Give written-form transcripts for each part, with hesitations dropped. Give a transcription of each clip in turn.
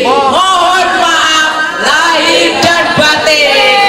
Mohon maaf lahir dan batin.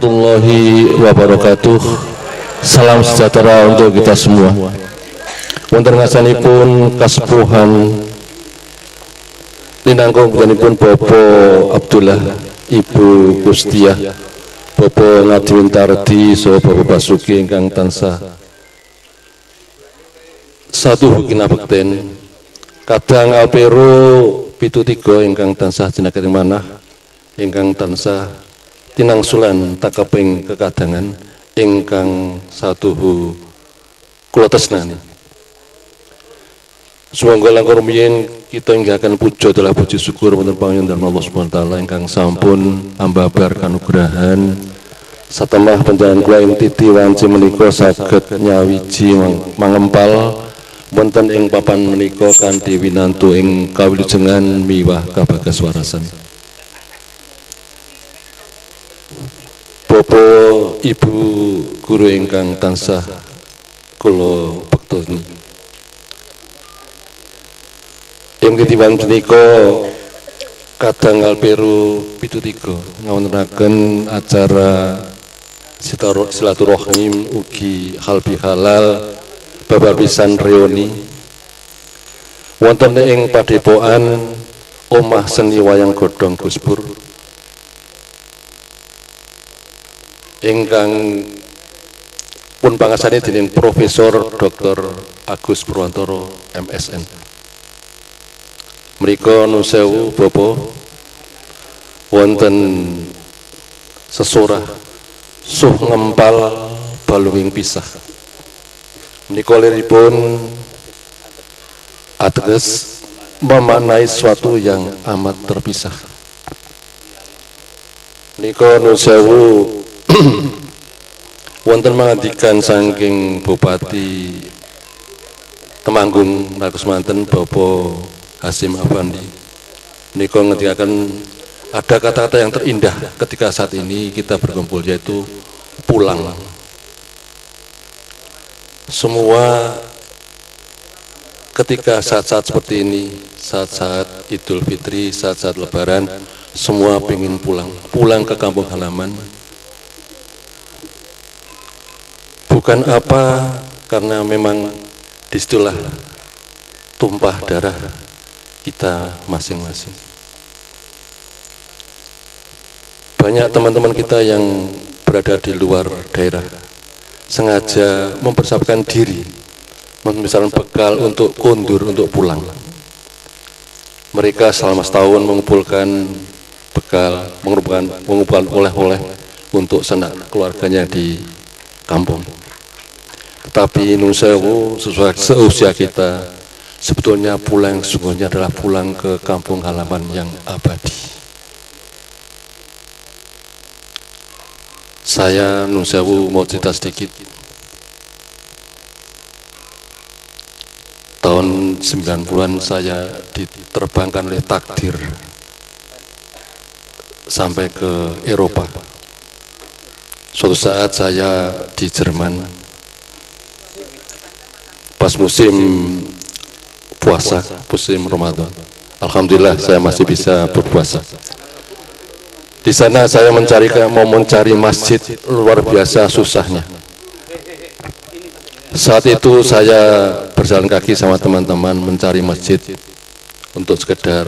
warahmatullahi wabarakatuh. Salam sejahtera untuk kita semua. Wonten ngasanipun kasepuhan linangkung pujanipun Bapak Abdullah, Ibu Kustiah, Bapak Ngadiwin Tardi, saha Bapak Basuki ingkang tansah satu kinabekten, kadang Alpero 73 ingkang tansah jenengan manah, ingkang tansah tinangsulan takaping kekadangan ingkang satuhu kula tresnani. Sumangga langkung rumiyin kita inggahaken puja dalah puji syukur wonten panjenengan Allah Subhanahu wa taala ingkang sampun ambabar kanugrahan satemah panjenengan kula ing titi wanci menika saged nyawiji mangempal wonten ing papan menika kanthi winantu ing kawilujengan miwah kabagaswarasan. Bapak Ibu guru ingkang tansah kula bektoni, ing ketiban menika kadang Alpero 73 ngawontenaken acara silaturahim ugi hal bihalal bababisan reuni wonten ing Padepokan Omah Seni Wayang Godhong Guspur ingkang pun pangasane dening Profesor Dr. Agus Purwantoro MSN. Mriko nuwun sewu Bapak wonten sesorah suh ngempal baluwing pisah. Menika liripun ateges memaknai sesuatu yang amat terpisah. Menika nuwun sewu wonten mangandikan saking Bupati Temanggung Rakusmanten Bapak Hasyim Afandi. Menika ngendikaken ada kata-kata yang terindah ketika saat ini kita berkumpul, yaitu pulang. Semua ketika saat-saat seperti ini, saat-saat Idul Fitri, saat-saat Lebaran, semua pengen pulang ke kampung halaman. Bukan apa, karena memang disitulah tumpah darah kita masing-masing. Banyak teman-teman kita yang berada di luar daerah sengaja mempersiapkan diri, misalnya bekal untuk kondur, untuk pulang. Mereka selama setahun mengumpulkan bekal, mengumpulkan oleh-oleh untuk sanak keluarganya di kampung. Tetapi nuwun sewu, sesuai seusia kita, sebetulnya pulang sungguhnya adalah pulang ke kampung halaman yang abadi. Saya nuwun sewu mau cerita sedikit. Tahun 90-an saya diterbangkan oleh takdir sampai ke Eropa. Suatu saat saya di Jerman pas musim puasa, musim Ramadan. Alhamdulillah saya masih bisa berpuasa. Di sana saya mau mencari masjid, luar biasa susahnya. Saat itu saya berjalan kaki sama teman-teman mencari masjid untuk sekedar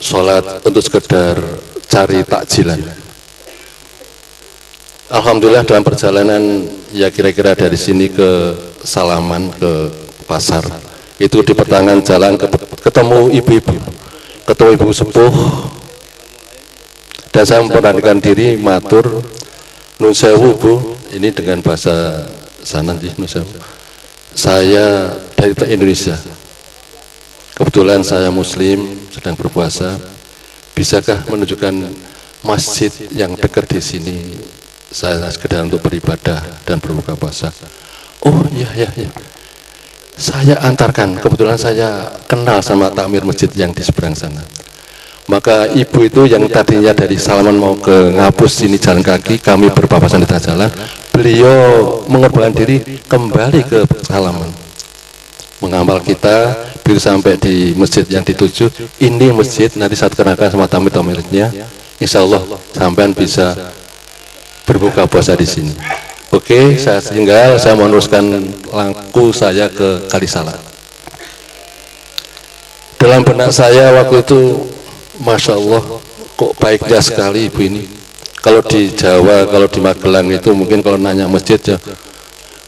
sholat, untuk sekedar cari takjilan. Alhamdulillah dalam perjalanan ya kira-kira dari sini ke Salaman, ke pasar, itu di pertengahan jalan ketemu ibu-ibu, ketemu ibu sepuh, dan saya memberanikan diri matur, nuwun sewu Bu, ini dengan bahasa sana sih, nuwun sewu, saya dari Indonesia, kebetulan saya Muslim, sedang berpuasa, bisakah menunjukkan masjid yang dekat di sini? Saya sekedar untuk beribadah dan berbuka puasa. Oh iya. Saya antarkan, kebetulan saya kenal sama takmir masjid yang di seberang sana. Maka ibu itu yang tadinya dari Salaman mau ke Ngapus sini jalan kaki, kami berpapasan di tengah jalan, beliau mengorbankan diri kembali ke Salaman. Mengamal kita, bila sampai di masjid yang dituju, ini masjid nanti saat kenakan sama tamu-tamunya, insya Allah sampean bisa berbuka puasa di sini. Oke, saya tinggal, saya meneruskan langkah saya ke Kalisalak. Dalam benak saya waktu itu, Masya Allah, kok baiknya sekali ibu ini. Kalau di Jawa, kalau di Magelang itu mungkin kalau nanya masjid ya,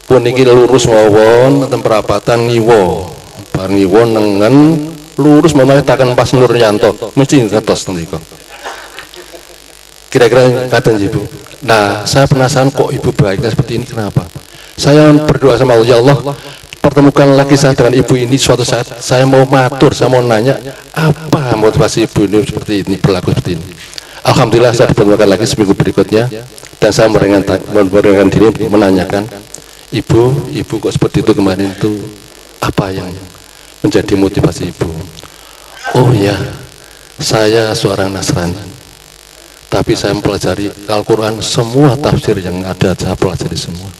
pun ini lurus mawon, temperapatan ngiwo, bar ngiwo nengen, lurus memang takkan pas Nur Yanto, mesti ngetos nanti kok. Kira-kira kata ibu. Nah, saya penasaran kok ibu baiknya seperti ini, kenapa? Saya berdoa sama Allah, ya Allah, pertemukan lagi saya dengan ibu ini suatu saat. Saya mau matur, saya mau nanya, apa motivasi ibu ini seperti ini, berlaku seperti ini. Alhamdulillah saya dipertemukan lagi seminggu berikutnya, dan saya meringankan diri menanyakan, ibu kok seperti itu kemarin itu, apa yang menjadi motivasi ibu? Oh ya, saya seorang Nasrani. Tapi saya mempelajari Al-Quran, semua tafsir yang ada saya pelajari semua.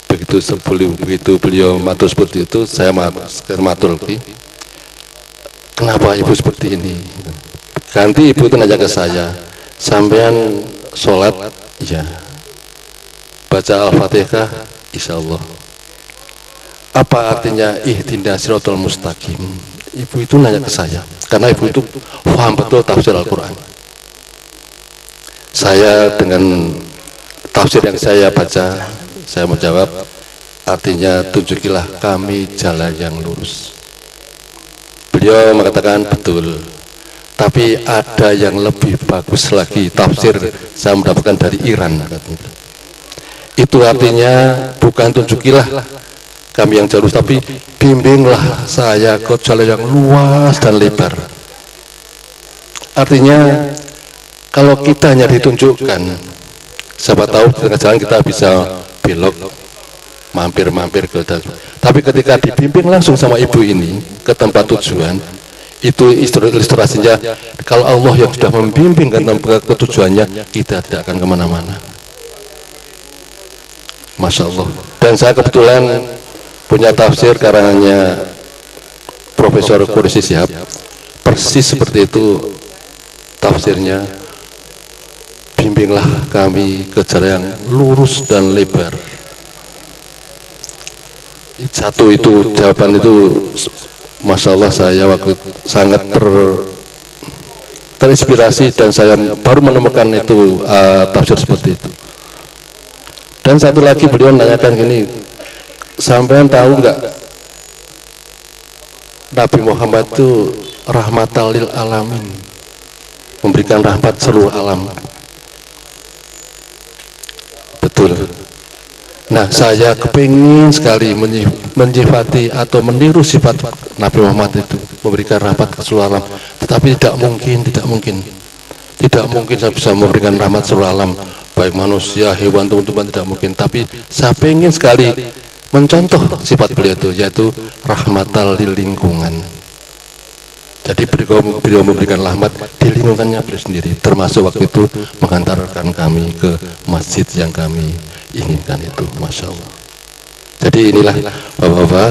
Begitu beliau matur seperti itu, saya matur lagi. Kenapa ibu seperti ini? Ganti ibu itu nanya ke saya, sampean sholat, ya. Baca Al-Fatihah, insya Allah. Apa artinya ihdinas siratal mustaqim? Ibu itu nanya ke saya, karena ibu itu paham betul tafsir Al-Quran. Saya dengan tafsir yang saya baca, saya menjawab, artinya tunjukilah kami jalan yang lurus. Beliau mengatakan betul, tapi ada yang lebih bagus lagi tafsir saya mendapatkan dari Iran. Itu artinya bukan tunjukilah kami yang jalur, tapi bimbinglah saya ke jalan yang luas dan lebar. Artinya kalau kita hanya ditunjukkan, siapa tahu di tengah jalan kita bisa belok, mampir ke dalam. Tapi ketika dibimbing langsung sama ibu ini ke tempat tujuan, itu ilustrasinya, kalau Allah yang sudah membimbing ke tempat tujuannya, kita tidak akan kemana-mana. Masya Allah. Dan saya kebetulan punya tafsir karangannya Profesor Quraisy Shihab, persis seperti itu tafsirnya, bimbinglah kami ke jalan yang lurus dan lebar. Satu itu jawaban itu, Masya Allah, saya waktu sangat terinspirasi, dan saya baru menemukan itu tafsir seperti itu. Dan satu lagi beliau menanyakan gini, sampean tahu nggak Nabi Muhammad itu rahmatan lil alamin, memberikan rahmat seluruh alam? Betul. Nah, saya kepingin sekali menyifati atau meniru sifat Nabi Muhammad itu, memberikan rahmat ke seluruh alam. Tetapi tidak mungkin saya bisa memberikan rahmat seluruh alam, baik manusia, hewan, tumbuhan, tidak mungkin. Tapi saya pengen sekali mencontoh sifat beliau itu, yaitu rahmatal lil lingkungan. Jadi beliau memberikan rahmat di lingkungannya beliau sendiri, termasuk waktu itu mengantarkan kami ke masjid yang kami inginkan itu. Masya Allah. Jadi inilah bapak-bapak,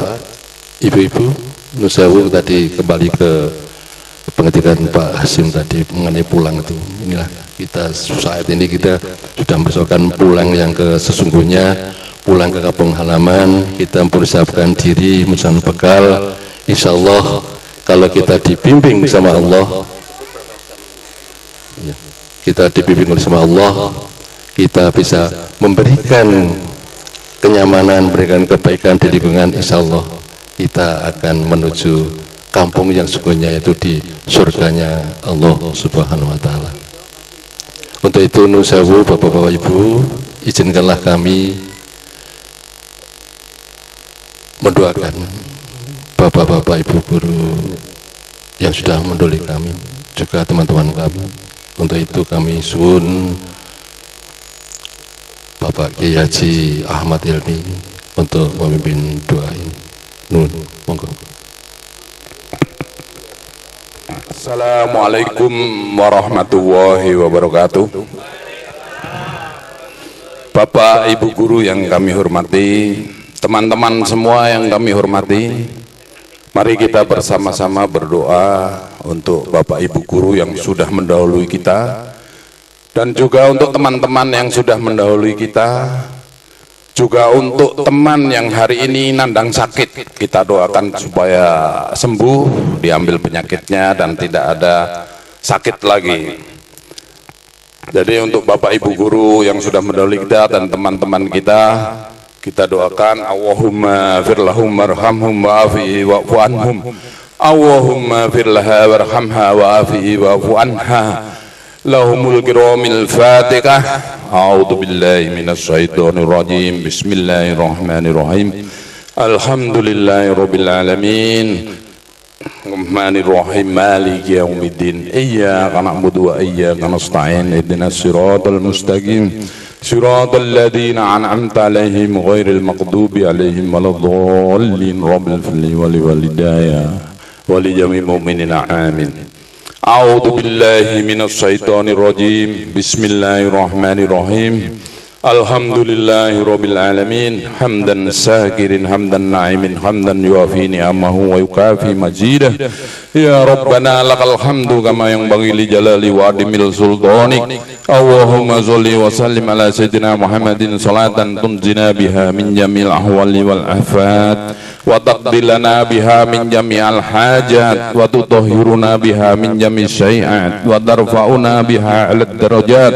ibu-ibu, nusawu tadi kembali ke pengetikan Pak Hasim tadi mengenai pulang itu. Inilah kita saat ini kita sudah besokkan pulang yang ke sesungguhnya, pulang ke kampung halaman, kita mempersiapkan diri, mencari bekal. Insya Allah kalau kita dibimbing sama Allah, sama Allah, kita bisa memberikan kenyamanan, memberikan kebaikan di lingkungan. Insya Allah kita akan menuju kampung yang sesungguhnya, yaitu di surganya Allah Subhanahu wa Ta'ala. Untuk itu nusawu bapak-bapak ibu, izinkanlah kami mendoakan bapak-bapak ibu guru yang sudah mendahului kami, juga teman-teman kami. Untuk itu kami suwun Bapak Kiai Haji Ahmad Ilmi untuk memimpin doa ini. Nun, monggo. Assalamualaikum warahmatullahi wabarakatuh. Bapak Ibu guru yang kami hormati, teman-teman semua yang kami hormati, mari kita bersama-sama berdoa untuk Bapak Ibu guru yang sudah mendahului kita, dan juga untuk teman-teman yang sudah mendahului kita, juga untuk teman yang hari ini nandang sakit, kita doakan supaya sembuh, diambil penyakitnya dan tidak ada sakit lagi. Jadi untuk Bapak Ibu guru yang sudah mendahului kita dan teman-teman kita doakan Allahumma firlahum warhamhum wa'afihi wa'fu anhum, Allahumma firlaha warhamha wa'afihi wa'fu anha. Lahumul kiramil Fatihah. A'udzu billahi minasy syaithanir rajim. Bismillahirrahmanirrahim. Alhamdulillahirabbil alamin. Rahmanirrahim. Maliki yaumiddin. Iyyaka na'budu wa iyyaka nasta'in. Ihdinas siratal mustaqim. Siratal ladzina an'amta 'alaihim ghairil maghdubi 'alaihim waladdallin. Rabbil fadli wal walidayya wa li jami'il mu'minina amin. A'udzu billahi minasy syaithanir rajim. Bismillahirrahmanirrahim. Alhamdulillahirabbil alamin. Hamdan sakirin hamdan na'imin hamdan yuafi ni'amahu wa yukafi majidah. Ya Rabbana lakal hamdu kama yanbaghi li jalali wa adimil sultanik. Allahumma sholli wa sallim ala sayyidina Muhammadin salatan tunjina biha min jamil ahwali wal afat wa taqdilana biha min jami'al hajat wa tutahhiruna biha min jami'is syai'at wa tarfa'una biha 'alad darajat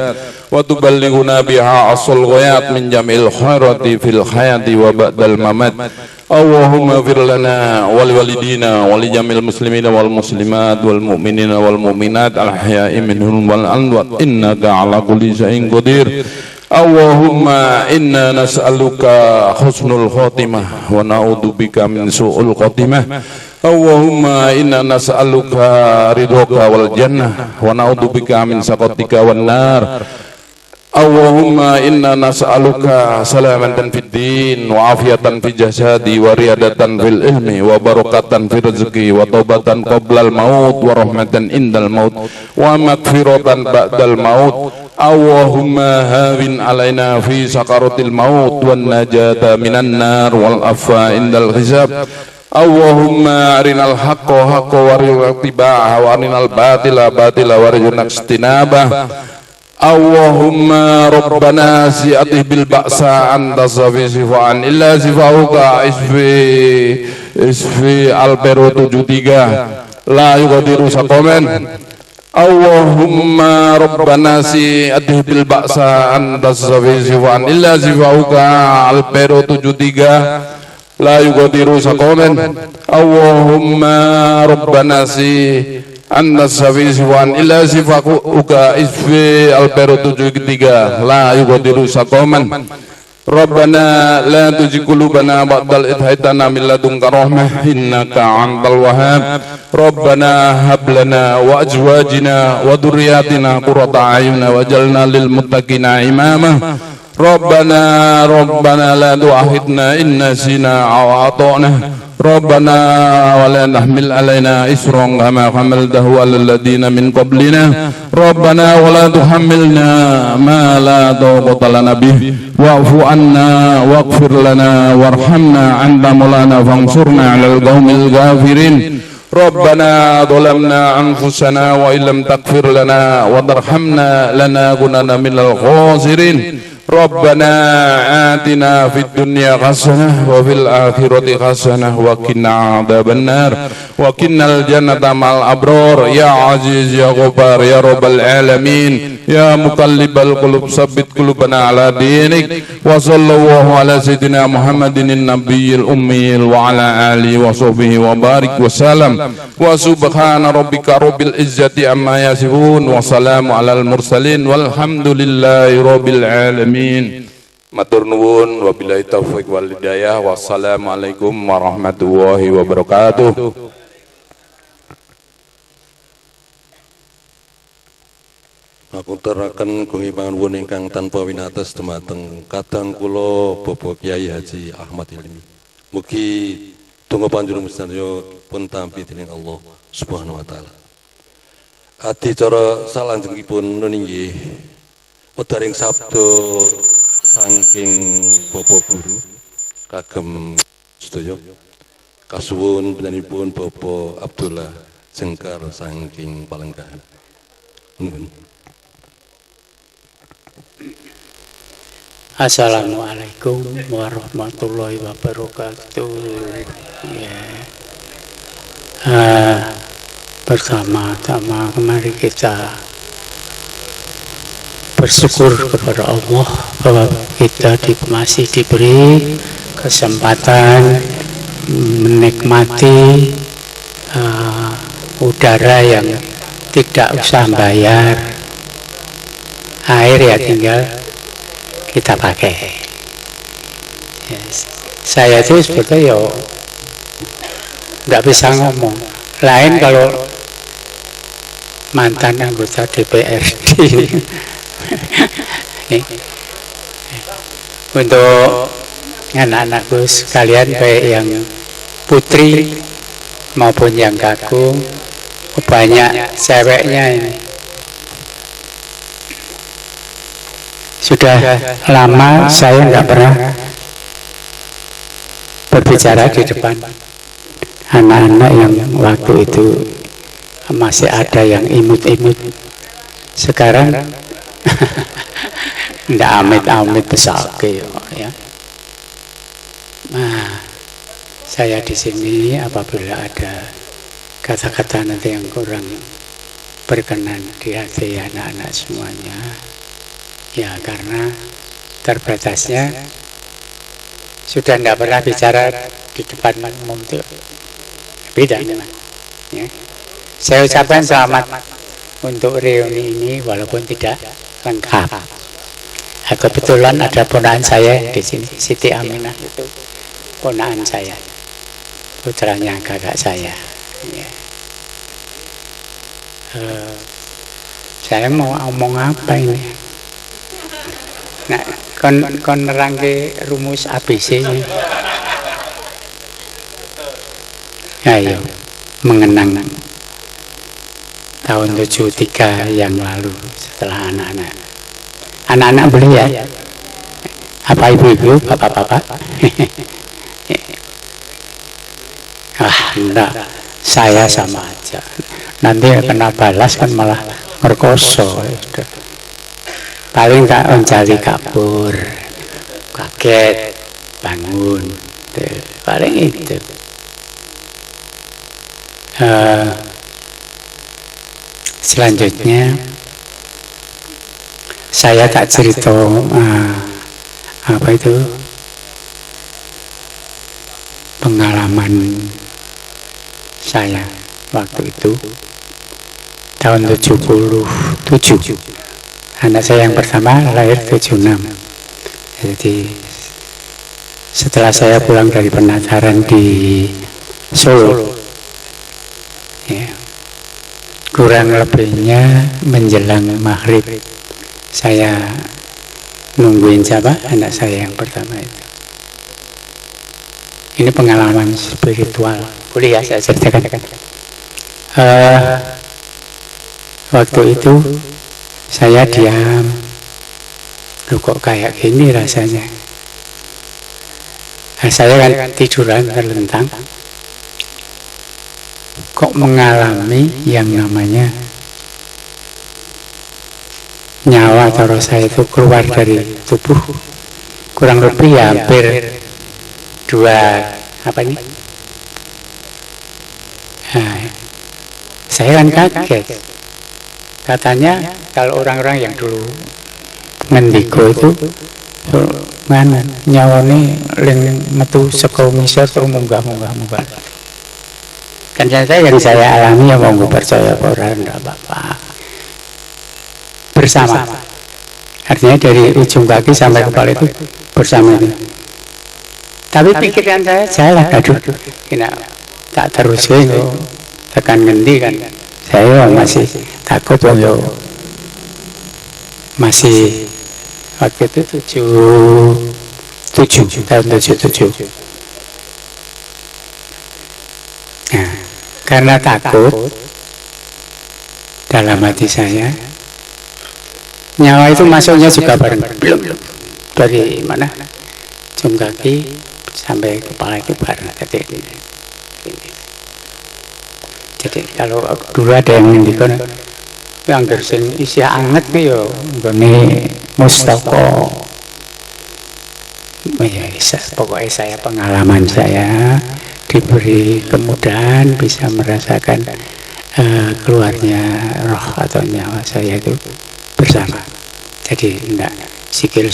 wa tuballighuna biha asal ghayat min jamil khairati fil hayati wa ba'dal mamat. Allahumma fir lana wal walidina wal jamil muslimina wal muslimat wal mu'minina wal mu'minat al ahya'i minhum wal amwat innaka ala kulli syai'in qadir. Allahumma inna nas'aluka husnul khotimah wa na'udzubika min su'ul khotimah. Allahumma inna nas'aluka ridhoka wal jannah wa na'udzubika min sakhatika wan nar. Allahumma inna nas'aluka salamatan fid din wa afiatan fi jasadi wa riyadatan fil ilmi wa barakatan fi rizqi wa taubatan qablal maut wa rahmatan indal maut wa maghfiratan ba'dal maut. Allahumma hawin alaina fi sakaratil maut wan najata minan nar wal afwa indal hisab. Allahumma arinal haqqa haqqa warina ittiba'ah wa arinal batila batila warina ijtinabah. Allahumma rabbana si'atih bil ba'sa anta safi sifa'an illa sifa'uka isfi al-peru 73 la yuqadiru saqaman. Allahumma rabbana si'atih bil ba'sa anta safi sifa'an illa sifa'uka al-peru 73 la yuqadiru saqaman. Allahumma rabbana Anda safi siwan illa sifakuka isfi al-peru 73 la yuqadiru saqaman. Rabbana la tuzigh qulubana ba'dal idh hadaytana min ladunka rahmah innaka antal wahhab. Rabbana hab lana wa azwajina wa dhurriyyatina qurrata a'yun waj'alna lil muttaqina imama. Rabbana la tu'akhidna in nasina aw ata'na. Rabbana wa la tahmil alaina isran kama hamaltahu alal ladina min qablina. Rabbana wa la tuhammilna ma la taqata lana bih wa'fu anna waghfir lana warhamna anta maulana fansurna 'alal qaumil ghafirin. Rabbana dhalamna anfusana wa illam taghfir lana wa tarhamna lanakunanna minal khasirin. Rabbana atina fid dunya hasanah wa fil akhirati hasanah wa qina adzabannar wa qinnal jannata ma'al abrar. Ya aziz ya ghaffar ya rabbal alamin ya muqallibal qulub sabbit qulubana ala dinik. Wa sallallahu ala sayyidina Muhammadin nabiyil ummiyil wa ala alihi wa sahbihi wa barik wa salam. Wa subhana rabbika rabbil izzati amma yasifun wa salamu alal mursalin walhamdulillahi rabbil alamin. Matur nuwun wabillahi taufiq wal hidayah. Wassalamualaikum warahmatullahi wabarakatuh. Ngakuturaken gungi panganuwun ingkang tanpa winates dumateng kadang kula Bapak Kyai Haji Ahmad Hilmi. Mugi donga panjenengan sedaya pun tampi dening Allah Subhanahu wa taala. Adicara salanjengipun nggih Wedaring sabda saking Bapak Guru kagem sedaya kasuwun panjenenganipun Bapak Abdullah Jengkar saking Palenggahan. Nuwun. Assalamualaikum warahmatullahi wabarakatuh. Ya. Pertama-tama mari kita bersyukur kepada Allah bahwa kita masih diberi kesempatan menikmati udara yang tidak usah bayar, air ya tinggal kita pakai. Yes. Saya itu sebetulnya nggak bisa ngomong. Lain kalau mantan anggota DPRD. Untuk anak-anakku sekalian, baik yang putri maupun yang kakung, banyak ceweknya ini. Sudah lama saya nggak pernah berbicara di depan anak-anak yang waktu itu masih ada yang imut-imut. Sekarang ndak amit-amit besake ya. Nah, saya di sini apabila ada kata-kata nanti yang kurang berkenan di hati anak-anak semuanya, ya karena terbatasnya sudah tidak pernah bicara di depan umum itu beda memang. Ya. Saya ucapkan selamat untuk reuni ini walaupun tidak lengkap. Kebetulan ada ponakan saya di sini, Siti Aminah itu ponakan saya, putranya kakak saya. Ya. Saya mau ngomong apa ini? Nah, kon nerangke rumus ABC ini. Ayo, mengenang tahun 73 yang lalu setelah anak-anak boleh ya? Apa ibu-ibu, bapak-bapak? Enggak, saya sama aja. Nanti kena balas kan malah merkoso. Paling tak mencari kabur, kaget, bangun, paling itu. Selanjutnya saya tak cerita apa itu pengalaman saya waktu itu tahun 77. Anak saya yang pertama lahir 76. Jadi setelah saya pulang dari penataran di Solo, ya, kurang lebihnya menjelang maghrib saya nungguin siapa? Anak saya yang pertama itu. Ini pengalaman spiritual. Boleh ya saya ceritakan? Waktu itu saya diam. Loh kok kayak gini rasanya? Nah, saya kan tiduran terlentang. Kok mengalami yang namanya nyawa atau roh saya itu keluar dari tubuh. Kurang lebih ya hampir 2 apa ini? Nah, saya kan kaget. Katanya kalau orang-orang yang dulu ngendiko itu mana nyawane ling metu saka ngisor terus munggah. Kan saya yang saya alami ya mau percaya orang enggak apa-apa. Bersama. Artinya dari ujung kaki sampai kepala itu bersama itu. Tapi pikiran saya jalan, aduh, tak terus tekan ngendi kan. Saya masih takut masih waktu itu 77 tahun 77. Nah, karena takut dalam hati saya, nyawa itu masuknya juga bareng belum dari mana ujung kaki sampai kepala itu bareng. Jadi kalau dulu ada yang ngendikon yang sing isi anget ki yo nggone mustaka. Ya, pokoknya saya pengalaman saya diberi kemudahan bisa merasakan keluarnya roh atau nyawa saya itu bersama. Jadi enggak sikil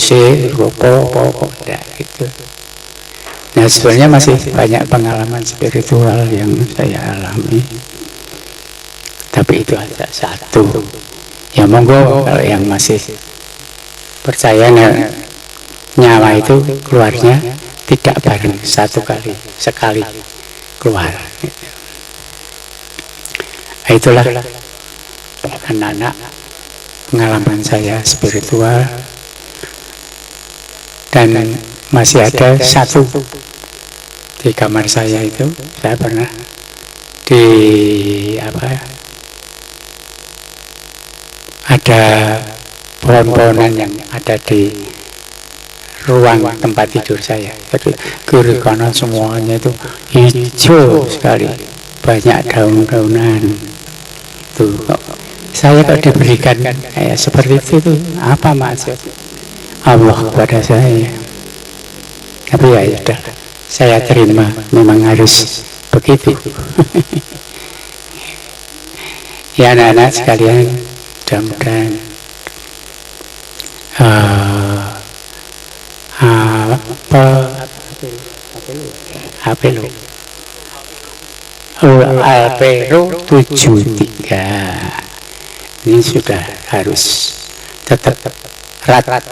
ropo enggak gitu. Nah sebenarnya masih banyak pengalaman spiritual yang saya alami, tapi itu aja satu. Ya monggo kalau yang masih percaya nyawa itu keluarnya tidak bareng sekali keluar. Nah, itulah anak-anak pengalaman saya spiritual. Dan masih ada satu di kamar saya itu, saya pernah ada pohon-pohonan yang ada di ruang tempat tidur saya. Jadi kiri kanan semuanya itu hijau sekali, banyak daun-daunan. Tuh, saya kok diberikan kayak seperti itu, apa maksud Allah kepada saya? Tapi ya sudah, saya terima, memang harus begitu. Ya anak-anak sekalian, mudah-mudahan Alpero 73 ini sudah harus tetap erat,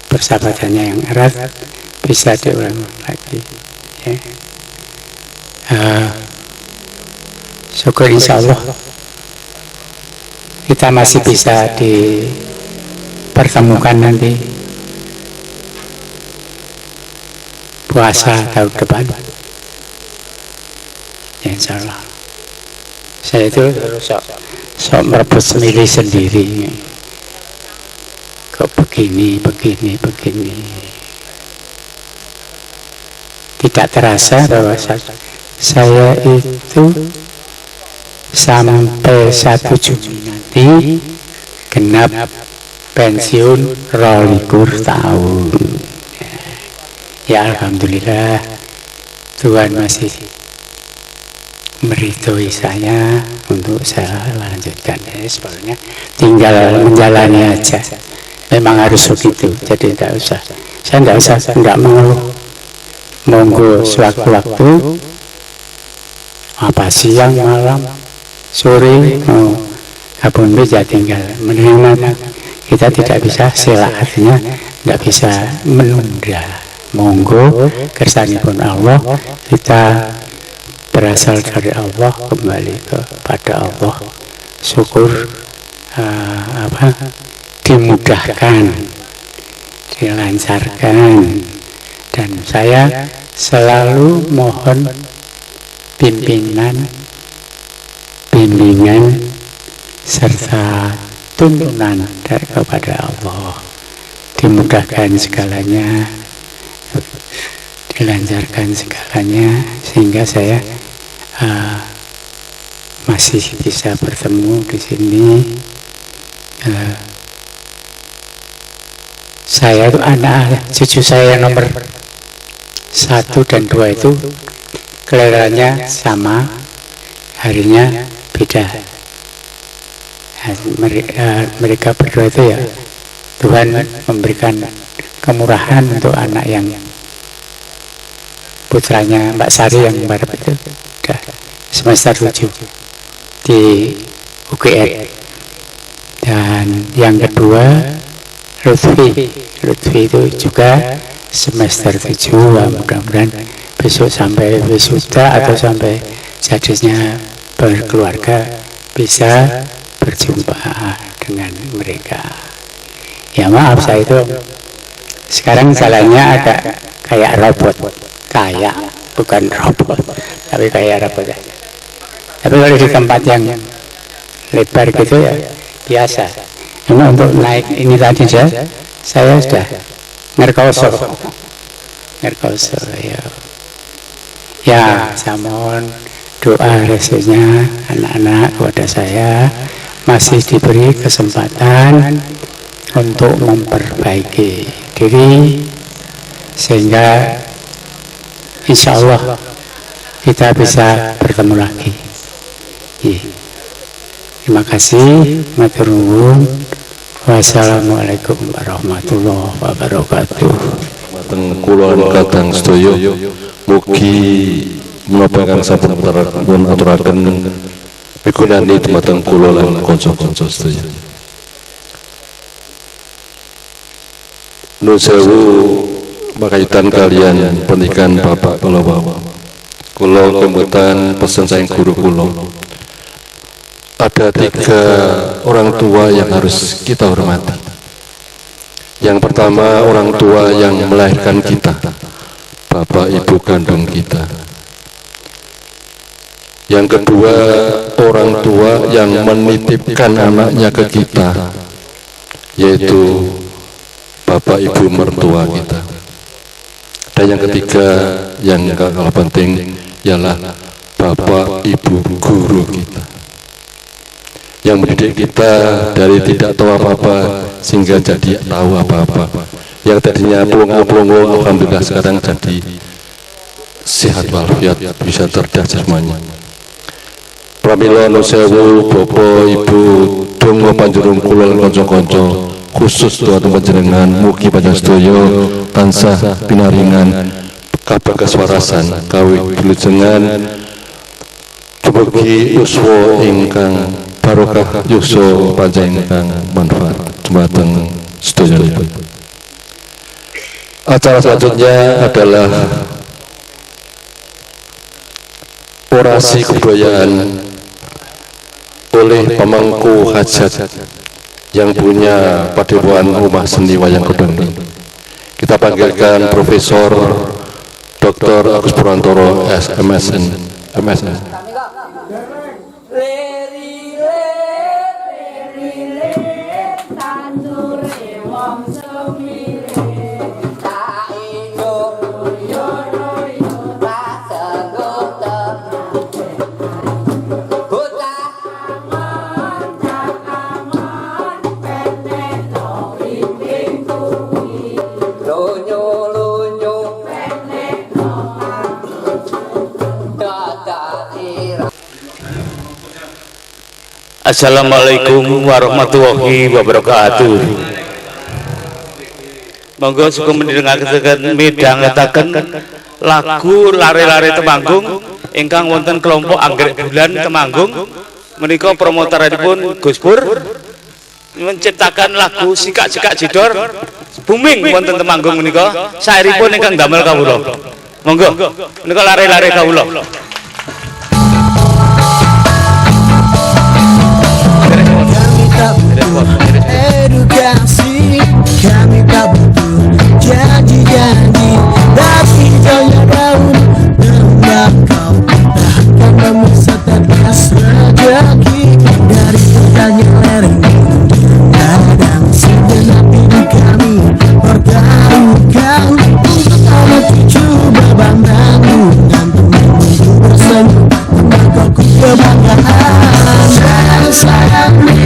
persahabatannya yang erat, bisa diulang lagi ya. Syukur insya Allah kita masih bisa dipertemukan nanti puasa tahun depan ya, insya Allah. Saya itu sok merebut milih sendiri, kok begini. Tidak terasa bahwa saya itu sampai 1 Juni nanti genap pensiun 22 tahun. Ya Alhamdulillah, Tuhan masih meridhoi saya untuk saya lanjutkan. Sebenarnya tinggal menjalani aja. Memang harus begitu. Jadi tidak usah. Saya tidak mengeluh. Monggo sewaktu-waktu, apa siang, malam, sore, kabun beja tinggal menerima. Kita tidak bisa sila, artinya tidak bisa menunda. Monggo kersanipun Allah, kita berasal dari Allah, kembali kepada Allah. Syukur dimudahkan, dilancarkan, dan saya selalu mohon bimbingan, serta tuntunan kepada Allah. Dimudahkan segalanya, dilancarkan segalanya, sehingga saya masih bisa bertemu di sini. Saya itu anak cucu saya nomor 1 dan 2 itu kelahirannya sama, harinya beda. Mereka berdua itu ya Tuhan memberikan kemurahan untuk anak yang putranya Mbak Sari yang baru itu sudah semester 7 di UGM. Dan yang kedua Lutfi itu juga semester 7. Mudah-mudahan besok sampai wisuda atau sampai jadinya berkeluarga bisa berjumpa dengan mereka. Ya maaf, saya itu sekarang jalannya agak kayak robot, bukan robot, tapi kayak robot aja. Tapi kalau di tempat yang lebar gitu ya biasa. Cuma untuk naik ini tadi saya sudah ngerkoso ya. Saya mohon doa restunya anak-anak kepada saya, masih diberi kesempatan untuk memperbaiki diri sehingga insya Allah kita bisa bertemu lagi. Terima kasih, matur nuwun. Wassalamualaikum warahmatullahi wabarakatuh. Mateng kula kadang sedaya mugi menapa kang sampun pun aturaken migunani dumateng kula lan kanca-kanca sedaya. Nuwun sewu makaitan kalian pernikahan Bapak kula wau. Kula kemutan pesen saking guru kula. Ada 3 orang tua yang harus kita hormati. Yang pertama, orang tua yang melahirkan kita, bapak ibu kandung kita. Yang kedua, orang tua yang menitipkan anaknya ke kita, yaitu bapak ibu mertua kita. Dan yang ketiga, yang gak kalah penting, ialah bapak ibu guru kita, yang mendidik kita dari tidak tahu apa-apa sehingga jadi tahu apa-apa. Yang tadinya pelongo-pelongo, alhamdulillah sekarang jadi sehat walafiat, bisa cerdas semuanya. Pramila nuwun sewu Bapak Ibu donga panjenengan kula lan kanca-kanca, khusus doa panjenengan mugi panjenengan sedaya tansah pinaringan kabagas warasan kawilujengan dumugi yuswa ingkang barokah yuswa panjenengan manfaat dumateng sedoyo. Acara selanjutnya adalah orasi kebudayaan oleh pemangku hajat yang punya Padepokan Rumah Seni Wayang Godong. Kita panggilkan Profesor Dr. Agus Purwantoro MSN. Assalamualaikum warahmatullahi wabarakatuh. Monggo suka mendengarkan midhangetaken lagu lare-lare Temanggung ingkang wonten kelompok Anggrek Bulan Temanggung. Menika promotoranipun Gus Pur menciptakan lagu Sikak-sikak Jidor booming wonten Temanggung menika. Sairipun ingkang damel kawula. Monggo menika lare-lare kawula. Edukasi kami tak butuh janji-janji, tapi jangan daun dan kau takkan memaksa tetes rezeki dari pertanyaan lereng kadang segenap hidup kami pertaruhkan untuk anak cucu berbanggamu dan menunggu bersenyum membanggaku kebanggaan. Sayang,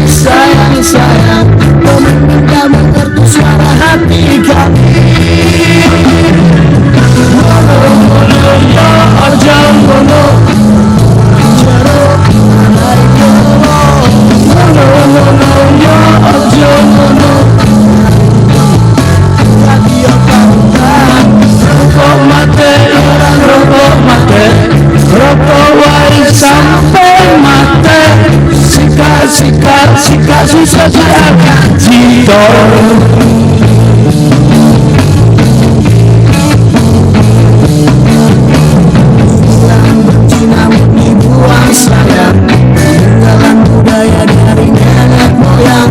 sayang, sayang, meminta mengerti suara hati kami. Mono, mono, ya aja mono, jeruk dari kelo. Mono, mono, ya aja mono, radio pantai, rokok mati, orang rokok mati, rokok wae sampai mati. Sikap susah diangkat jidor. Dibilang benci namun dibuang sayang, peninggalan budaya dari nenek moyang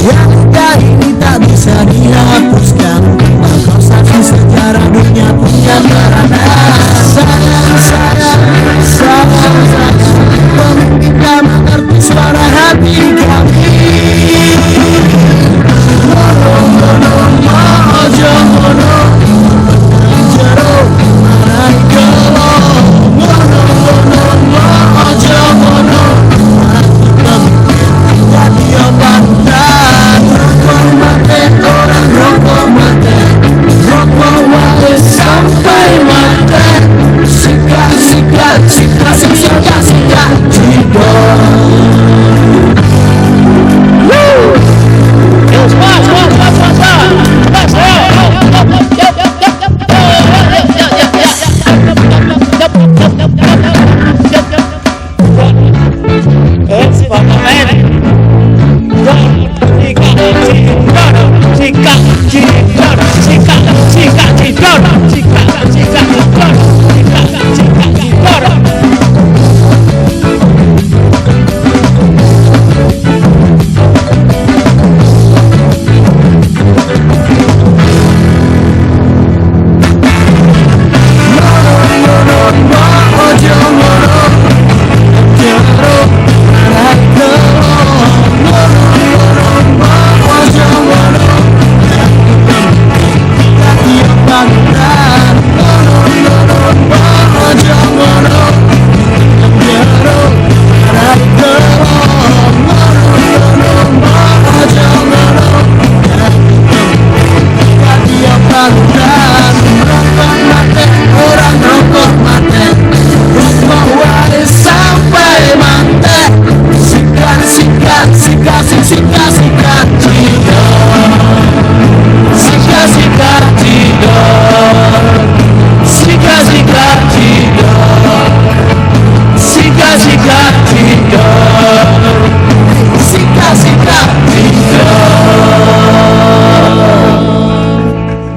yang udah ini tak bisa dihapuskan. Mengkonsumsi sejarah dunia punya merana. Sayang, sayang, sayang, sayang, meminta mengerti suara hati kami. Mono, mono, aja mono, jeruk marai kelo. Mono, mono, aja mono, radio pantai, rokok mati, orang rokok mati.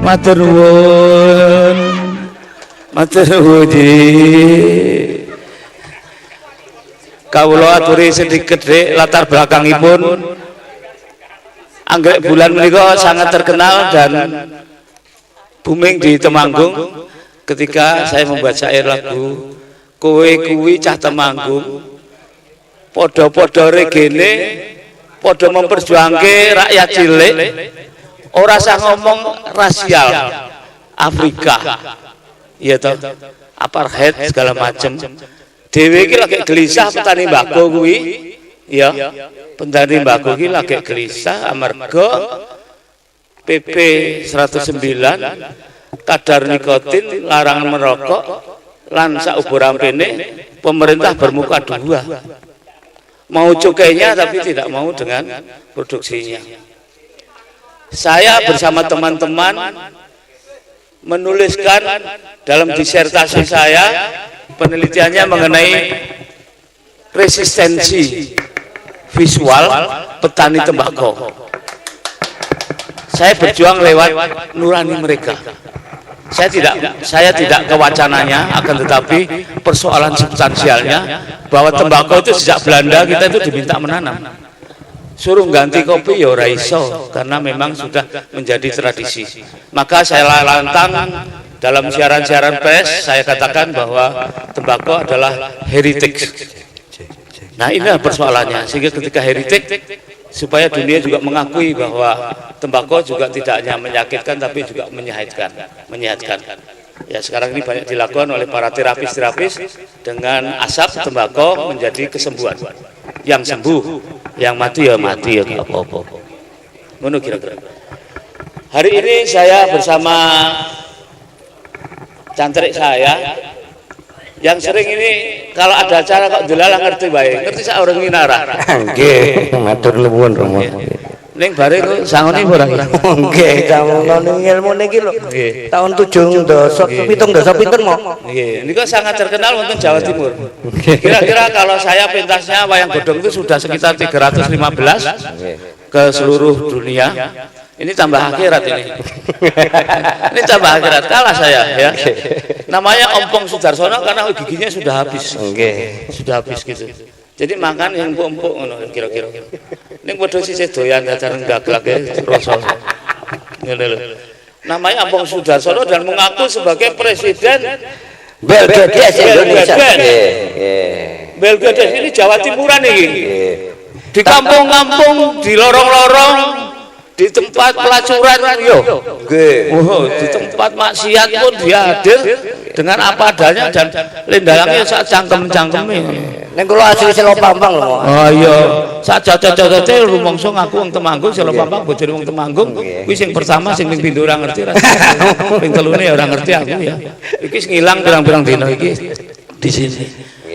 Matur nuwun. Matur nuwun. Kawula aturi sedikit latar belakangipun. Anggrek Bulan menika sangat terkenal dan booming di Temanggung ketika saya membuat syair lagu kowe kuwi cah Temanggung padha-padha regene padha memperjuangke rakyat cilik ora usah ngomong rasial Afrika ya toh apartheid segala macam dhewe iki lagi gelisah petani mbako kuwi ya petani mbako iki lagi gelisah amarga PP 109 kadar nikotin larangan merokok lan saubur-ampene pemerintah bermuka dua mau cukainya tapi tidak mau dengan produksinya. Saya bersama teman-teman menuliskan dalam disertasi saya penelitiannya mengenai resistensi visual petani tembakau. Saya berjuang lewat nurani mereka. Saya tidak ke wacananya, akan tetapi persoalan substansialnya bahwa tembakau itu sejak Belanda kita itu diminta menanam. Suruh ganti kopi ya ora iso karena memang sudah menjadi tradisi. Maka saya lantang dalam siaran-siaran pers saya katakan bahwa tembakau adalah heritage. Nah, inilah persoalannya sehingga ketika heritage supaya dunia juga mengakui bahwa tembakau juga tidak hanya menyakitkan tapi juga menyehatkan. Ya sekarang ini banyak dilakukan oleh para terapis dengan asap tembakau menjadi kesembuhan. Yang sembuh, yang mati ya nggak apa-apa. Ngono kira-kira. Hari ini saya bersama cantrik saya yang sering ini kalau ada acara kok delalah ngerti baik. Ngerti sak orang minara. Nggih, matur nuwun Romo. Ning bare kok sangone ora iki. Nggih, camono ilmu niki lho. Tahun 7 dosa 7 dosa pinten mo? Nggih, niku sangat terkenal wonten Jawa Timur. Kira-kira kalau saya pentasnya wayang godhong itu sudah sekitar 315 ke seluruh dunia. Ini tambah akhirat ini. Ini tambah akhirat kalah saya ya. Namanya Ompong Sudarsono karena giginya sudah habis. Sudah habis gitu. Jadi makan yang empuk-empuk ngono kira-kira. Ning padha sisih doyan dadan gaglake rasa. Ngene lho. Namanya Ompong Sudarsono dan mengaku sebagai presiden Belgedes Indonesia. Belgedes ini Jawa Timuran iki. Di kampung-kampung, di lorong-lorong, di tempat pelacuran yo. Di tempat maksiat pun dia hadir dengan apa adanya dan lendalangnya saat cangkem-cangkeme. Ning kula asli Selopampang lho. Oh iya, sak cocok-cocote rumangsa ngaku wong Temanggung, Selopampang bojone wong Temanggung. Kuwi sing pertama sing ping pindho ora ngerti ra. Ping telune ya ora ngerti aku ya. Iki ngilang pirang-pirang dina iki di sini.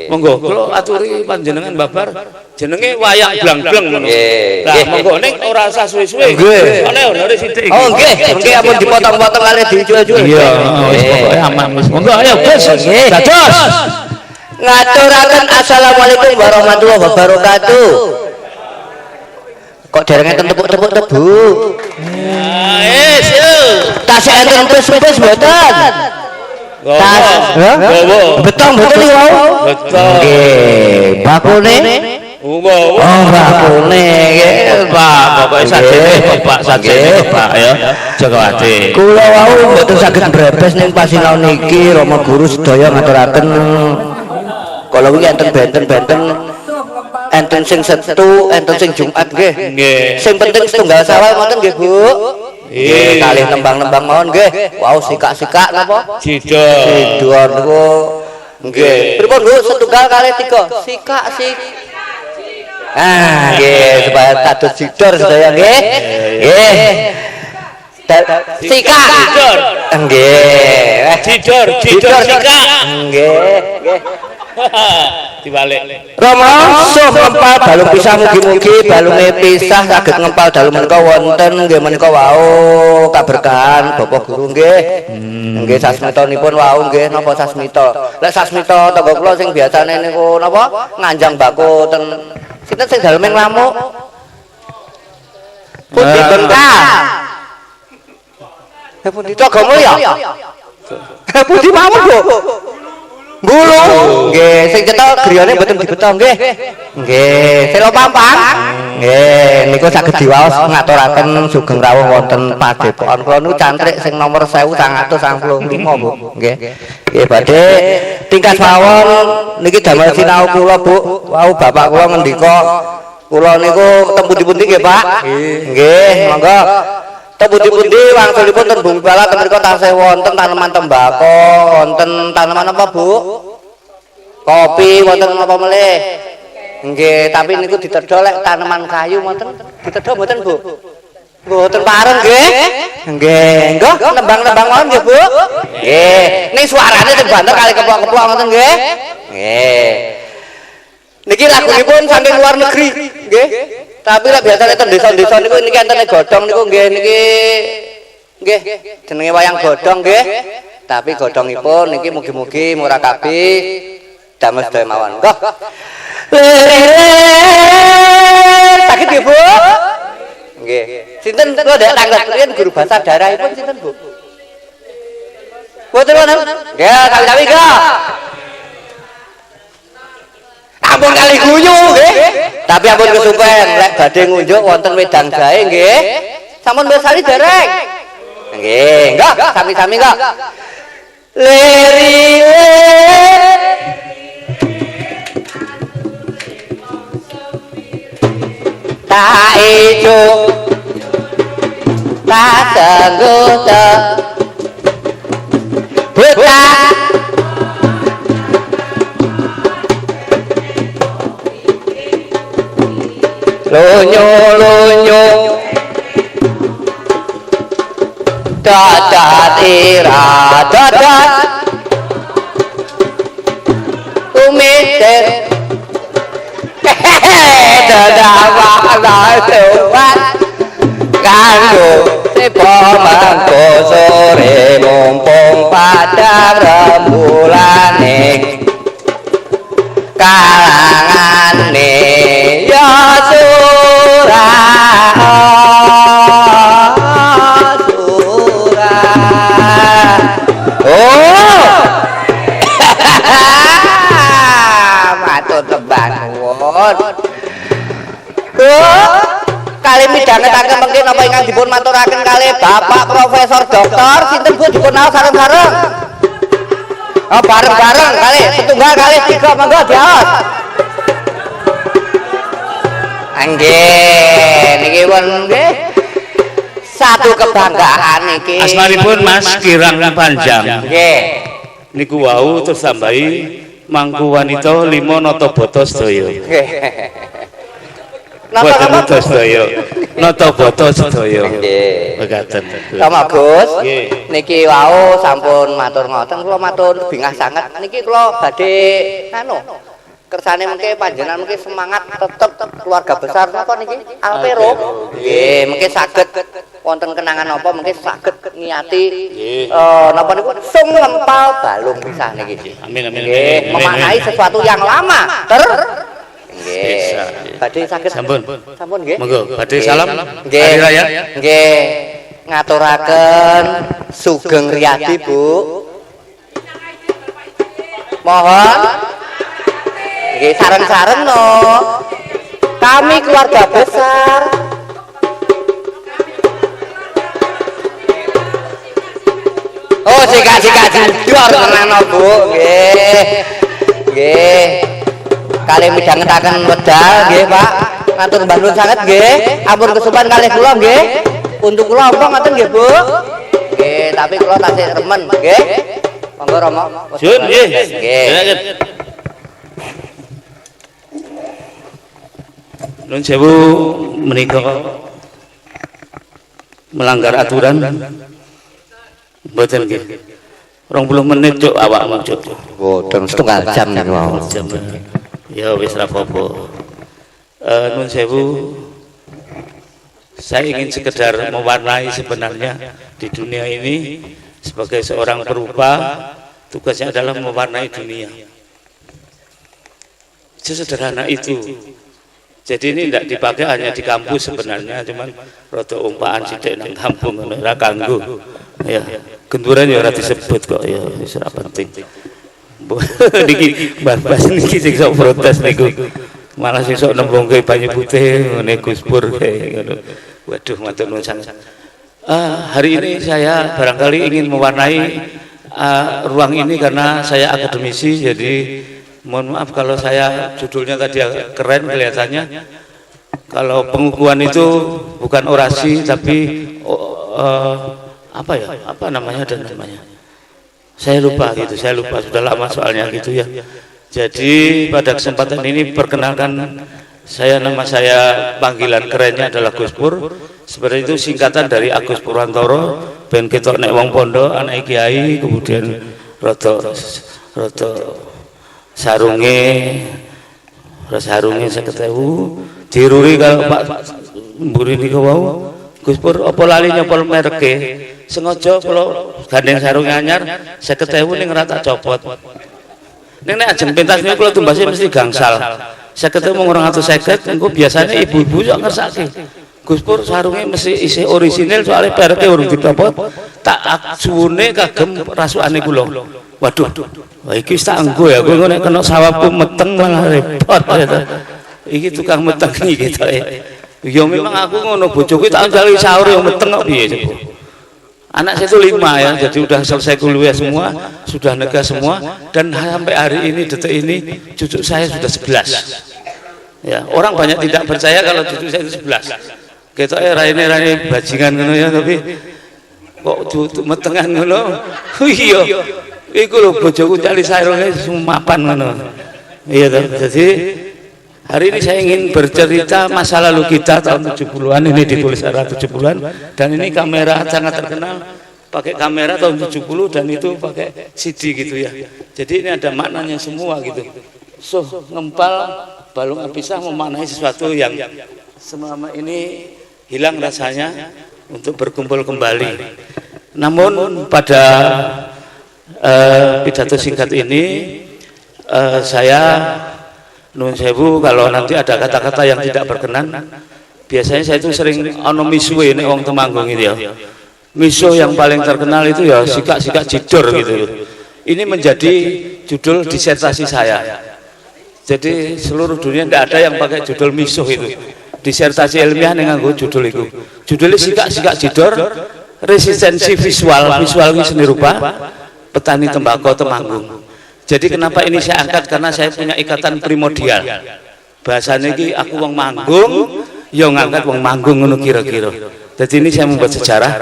Monggo kula aturi panjenengan babar jenenge wayang blang-bleng ngono. Lah monggo ning ora usah suwe-suwe. Oleh sithik iki. Oh nggih ampun dipotong-potong kali dijual-jual. Iya, wis pokoke aman wis. Monggo ayo Gus. Dados. Ngaturaken assalamualaikum warahmatullahi wabarakatuh. Kok dereng enten tepuk-tepuk tebu? Wis yo. Tasih enten pes-pes mboten? Betong betul iki wau. Betul. Nggih, bakune? Oh, bakune nggih, Pak, pokoke sajene Pak ya. Jaga ati. Kula wau mboten saged brebes ning pasinaon niki Rama Guru sedaya ngaturaken. Kalau wingi enten benten-benten enten sing Setu, enten sing Jumat nggih. Sing penting setunggal sawal ngoten nggih, Bu. Nggih, kalih nembang-nembang mawon nggih. Wow, sikak-sikak napa? Sidor niku nggih. Pripun Bu, setunggal kalih 3. Sikak-sik. Ah, nggih, supaya tados sidor sedaya nggih. Nggih. Sikak. Nggih. Sidor sikak. Nggih. Dibalik. Rama suh ngempal balung pisah mugi-mugi balunge pisah saged ngempal dalu menika wonten nggih menika wau kaberkahan Bapak Guru nggih. Nggih sasmitanipun wau nggih napa sasmita. Lek sasmita tangga kula sing biasane niku napa nganjang bako ten sinten sing dalem ngamuk. Putih bentar. Pundi Togomo ya? Pundi mawon, Bu? Bulu. Nggih, sing cetha griyane mboten dibeto nggih. Nggih, Selo Pampang. Nggih, niku saged diwaos ngaturaken sugeng rawuh wonten Padepokan. Kula niku cantrik sing nomor 1995, Bu. Nggih. Nggih, badhe tingkat mawon niki damel sinau kula, Bu. Wau bapak kula ngendika kula niku teng pundi-pundi nggih, Pak? Nggih, monggo. Teng pundi-pundi wangsulipun ten Bumi Bala ten mriku tasih wonten tanaman tembako, wonten tanaman apa, Bu? Kopi wonten apa melih? Nggih, tapi niku ditedha lek tanaman kayu wonten ditedha mboten, Bu? Mboten pareng nggih. Nggih, engko nembang-nembang mawon nggih, Bu. Nggih, ning suarane teng banter kali keplok-keplok ngoten nggih. Nggih. Niki lagunipun saking luar negeri, nggih. Tapi lek biasa nek desa-desa niku niki enten godhong niku nggih niki nggih jenenge wayang godhong nggih. Tapi godhongipun niki mugi-mugi murakabi damel sedaya mawon. Nggih. Sakit nggih, Bu? Nggih. Sinten kula ndak tanglet riyen guru bahasa daerahipun sinten, Bu? Boten wonten. Nggih, kali-kali nggih. Ampun kali guyu nggih. Tapi ampun kesupen lek badhe ngunjuk wonten wedang jahe nggih. Sampun bersari dereng. Nggih, enggak sami-sami enggak. Leri tak ijo tak tangguta buta lonyo dadat ira dadat umiter dadawa lewat kanggo sepo mangko sore mumpung pada rembulan kalangane ya matur tembang nuwun. Kali midhangetaken mengke napa ingkang dipun maturaken kalih Bapak Profesor Doktor sinten Bu dipun naos sareng-sareng. Oh bareng-bareng kali setunggal kali tiga monggo diaos. Nggih, niki pun nggih satu kebanggaan niki. Asmanipun Mas Kirang Panjang. Nggih. Niku wau terus tambahi mangku wanita 5 nata bata sedaya. Nggih. Boten nata sedaya. Nata bata sedaya. Nggih. Mekaten. Sama Gus. Nggih. Niki wau sampun matur ngoten kula matur bingah sanget. Niki kula badhe anu kersane mengke panjenengan mengke semangat tetep keluarga besar napa niki Alpero. Nggih, mengke saged wonten kenangan apa mengke saged niati napa niku sung lempal balung pisah niki. Amin amin. Nggih, memaknai sesuatu yang lama. Nggih. Badhe saged Sampun. Sampun nggih. Monggo badhe salam Nggih. hari raya. Nggih. Ngaturaken sugeng riyadi, Bu. Mohon nggih sareng-sareng no. Kami keluarga besar. Oh, sika-sika luar tenang Bu. Nggih. Nggih. Kalih midhangetaken wedal nggih, Pak. Matur nuwun sanget nggih. Ampun kesupen kalih kula nggih. Untuk kula apa ngoten nggih, Bu? Nggih, tapi kula tasih remen nggih. Monggo Romo. Jun nggih. Nggih. Nun sewu menika melanggar aturan mboten nggih 20 menit cuk awakmu cuk Boten setengah jam niku mau. Ya wis ra apa-apa. Nun sewu saya ingin sekedar mewarnai sebenarnya di dunia ini sebagai seorang perupa tugasnya adalah mewarnai dunia. Sesederhana itu. Jadi ini tidak dipakai hanya di kampus sebenarnya, cuman rada umpaan sithik nang kampung ngono ora kanggo. Ya, genduran ya ora disebut kok ya, wis ora penting. Niki bahas niki sing sok protes niku. Malah sing sok nembungke banyu putih ngene Gus Pur ngono. Waduh, matur nuwun sanget. Hari ini saya barangkali ingin mewarnai ruang ini karena saya akademisi, jadi mohon maaf kalau saya judulnya tadi keren kelihatannya. Kalau pengukuhan itu bukan orasi tapi apa ya? Apa namanya dan namanya? Saya lupa gitu, saya lupa, sudah lama soalnya gitu ya. Jadi pada kesempatan ini perkenalkan nama saya panggilan kerennya adalah Gus Pur. Sebenarnya itu singkatan dari Agus Purwantoro, ben ketok nek wong pondok, anak kiai, kemudian roto sarunge 50.000 diruri kalau Pak mburi niku wau Gus Pur apa lali nyopol mereke sengaja kula gandeng sarung anyar 50.000 ning ora tak copot ning nek ajeng pentas niku kula tumbase mesti gangsal 50.000 mung 250 engko biasanya ibu-ibu sok ngersake Gus Pur sarungnya mesti isih orisinil soalnya pereke urung dicopot tak suwune kagem rasukane kula. Waduh, wah iki wis tak engko ya, kowe nek kena sawapku meteng malah repot ya to. Iki tukang meteng iki to. Ya memang aku ngono bojoku tak jali sahur yang meteng kok piye coba. Anak saya itu 5 ya, jadi sudah selesai kuliah semua, sudah nikah semua, dan sampai hari ini detik ini cucu saya sudah 11. Ya, orang banyak tidak percaya kalau cucu saya itu 11. Ketok raine bajingan ngono ya, tapi kok cucu metengan ngono. Iya. Iku lho bojoku cali sarunge sumapan ngono. Iya toh. Jadi hari ini saya ingin bercerita masa lalu kita tahun 70-an, ini ditulis era 70-an, dan ini kamera sangat terkenal pakai kamera tahun 70 dan itu pakai CD gitu ya. Jadi ini ada maknanya semua gitu. So, ngempal balung apisah memaknai sesuatu yang selama ini hilang rasanya untuk berkumpul kembali. Namun pada pidato singkat ini saya nun sewu kalau nanti ada kata-kata yang tidak berkenan, biasanya saya itu sering ono misuwe nek wong Temanggung itu ya. Misuh yang paling terkenal itu ya sikak-sikak jidor gitu. Ini menjadi judul disertasi saya. Jadi seluruh dunia tidak ada yang pakai judul misuh itu. Disertasi ilmiah dengan judul itu. Judulnya sikak-sikak jidor, resistensi visual ini seni rupa, petani tembakau Temanggung. Jadi kenapa ini saya angkat, karena saya punya ikatan primordial. Bahasanya ini aku wong manggung, yang ngangkat wong manggung ngono kira-kira. Jadi ini saya membuat sejarah,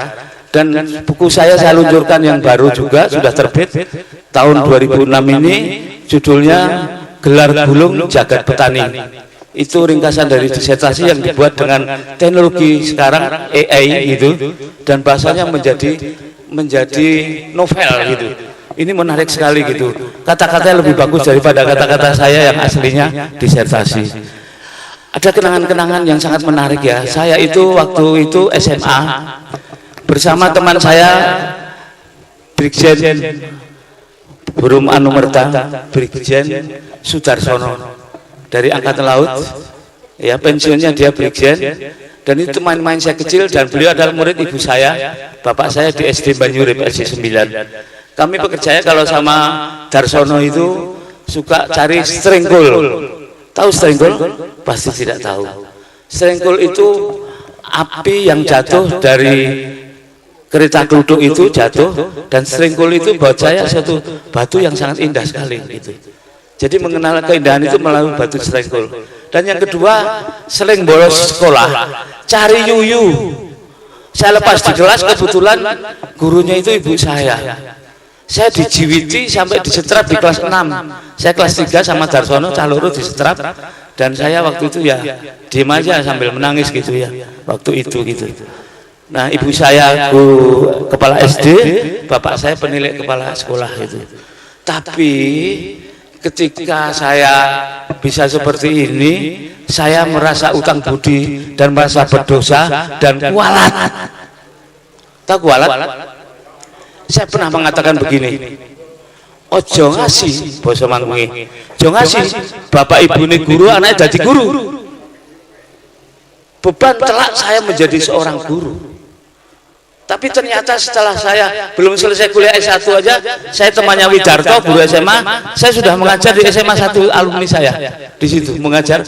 dan buku saya luncurkan yang baru juga sudah terbit tahun 2006 ini, judulnya Gelar Bulung Jagat Petani. Itu ringkasan dari disertasi yang dibuat dengan teknologi sekarang AI gitu, dan bahasanya menjadi novel gitu. Ini menarik sekali gitu. Kata-katanya lebih bagus daripada kata-kata saya yang aslinya disertasi. Ada kenangan-kenangan yang sangat menarik ya. Saya itu waktu itu SMA bersama teman saya Brigjen Burum Anumerta, Brigjen Sudarsono dari Angkatan Laut. Ya, pensiunnya dia Brigjen. Dan itu main-main saya kecil, dan beliau adalah murid ibu saya. Bapak saya di SD Banyurip SD 9. Kami bekerja kalau sama Darsono itu suka cari strengkul. Tahu strengkul? Pasti tidak tahu. Strengkul itu api yang jatuh dari kereta kluduk itu jatuh, dan strengkul itu buat saya satu batu yang sangat indah sekali gitu. Jadi mengenal keindahan itu melalui batu strengkul. Dan yang kedua, sering bolos sekolah, cari yuyu. Saya lepas di kelas, kebetulan gurunya itu ibu saya. Saya dijiwiti sampai disetrap di kelas 6. Saya kelas 3 sama Darsono caluru disetrap, dan saya waktu itu ya diem aja sambil menangis gitu ya waktu itu gitu. Nah, ibu saya kepala SD, bapak saya penilik kepala sekolah itu. Tapi ketika saya bisa seperti ini, saya merasa utang budi dan merasa berdosa dan kualat. Tahu kualat? Saya pernah mengatakan begini, ojo ngasih, basa Mangkunge, ojo ngasih bapak ibu ini guru, anaknya jadi guru. beban telak saya menjadi seorang guru. Tapi ternyata setelah saya belum selesai kuliah S1 aja, saya temannya Widarto, guru SMA, saya sudah mengajar di SMA 1 alumni saya. Di situ mengajar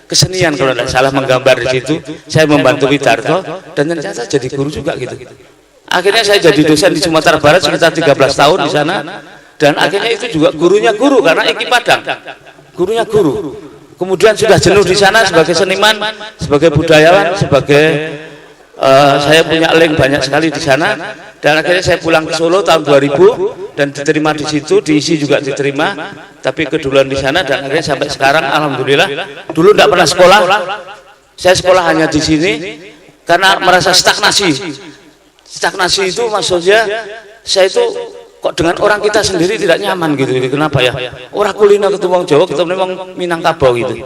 kesenian kalau tidak salah, menggambar di situ. Saya membantu Widarto dan ternyata jadi guru juga gitu. Akhirnya saya jadi dosen di Sumatera Barat sekitar 13 tahun di sana, dan akhirnya itu juga gurunya guru karena Eki Padang. Gurunya guru. Kemudian sudah jenuh di sana sebagai seniman, sebagai budayawan, sebagai saya punya link banyak sekali di sana, dan akhirnya saya pulang ke Solo tahun 2000 dan diterima di situ, diisi juga diterima, tapi keduluan di sana, dan akhirnya sampai sekarang alhamdulillah. Dulu tidak pernah sekolah, saya sekolah hanya di sini karena merasa stagnasi. Stagnasi itu maksudnya saya itu kok dengan orang kita sendiri tidak nyaman gitu. Kenapa ya? Orang kuliner ketemu orang Jawa, ketemu orang Minangkabau gitu.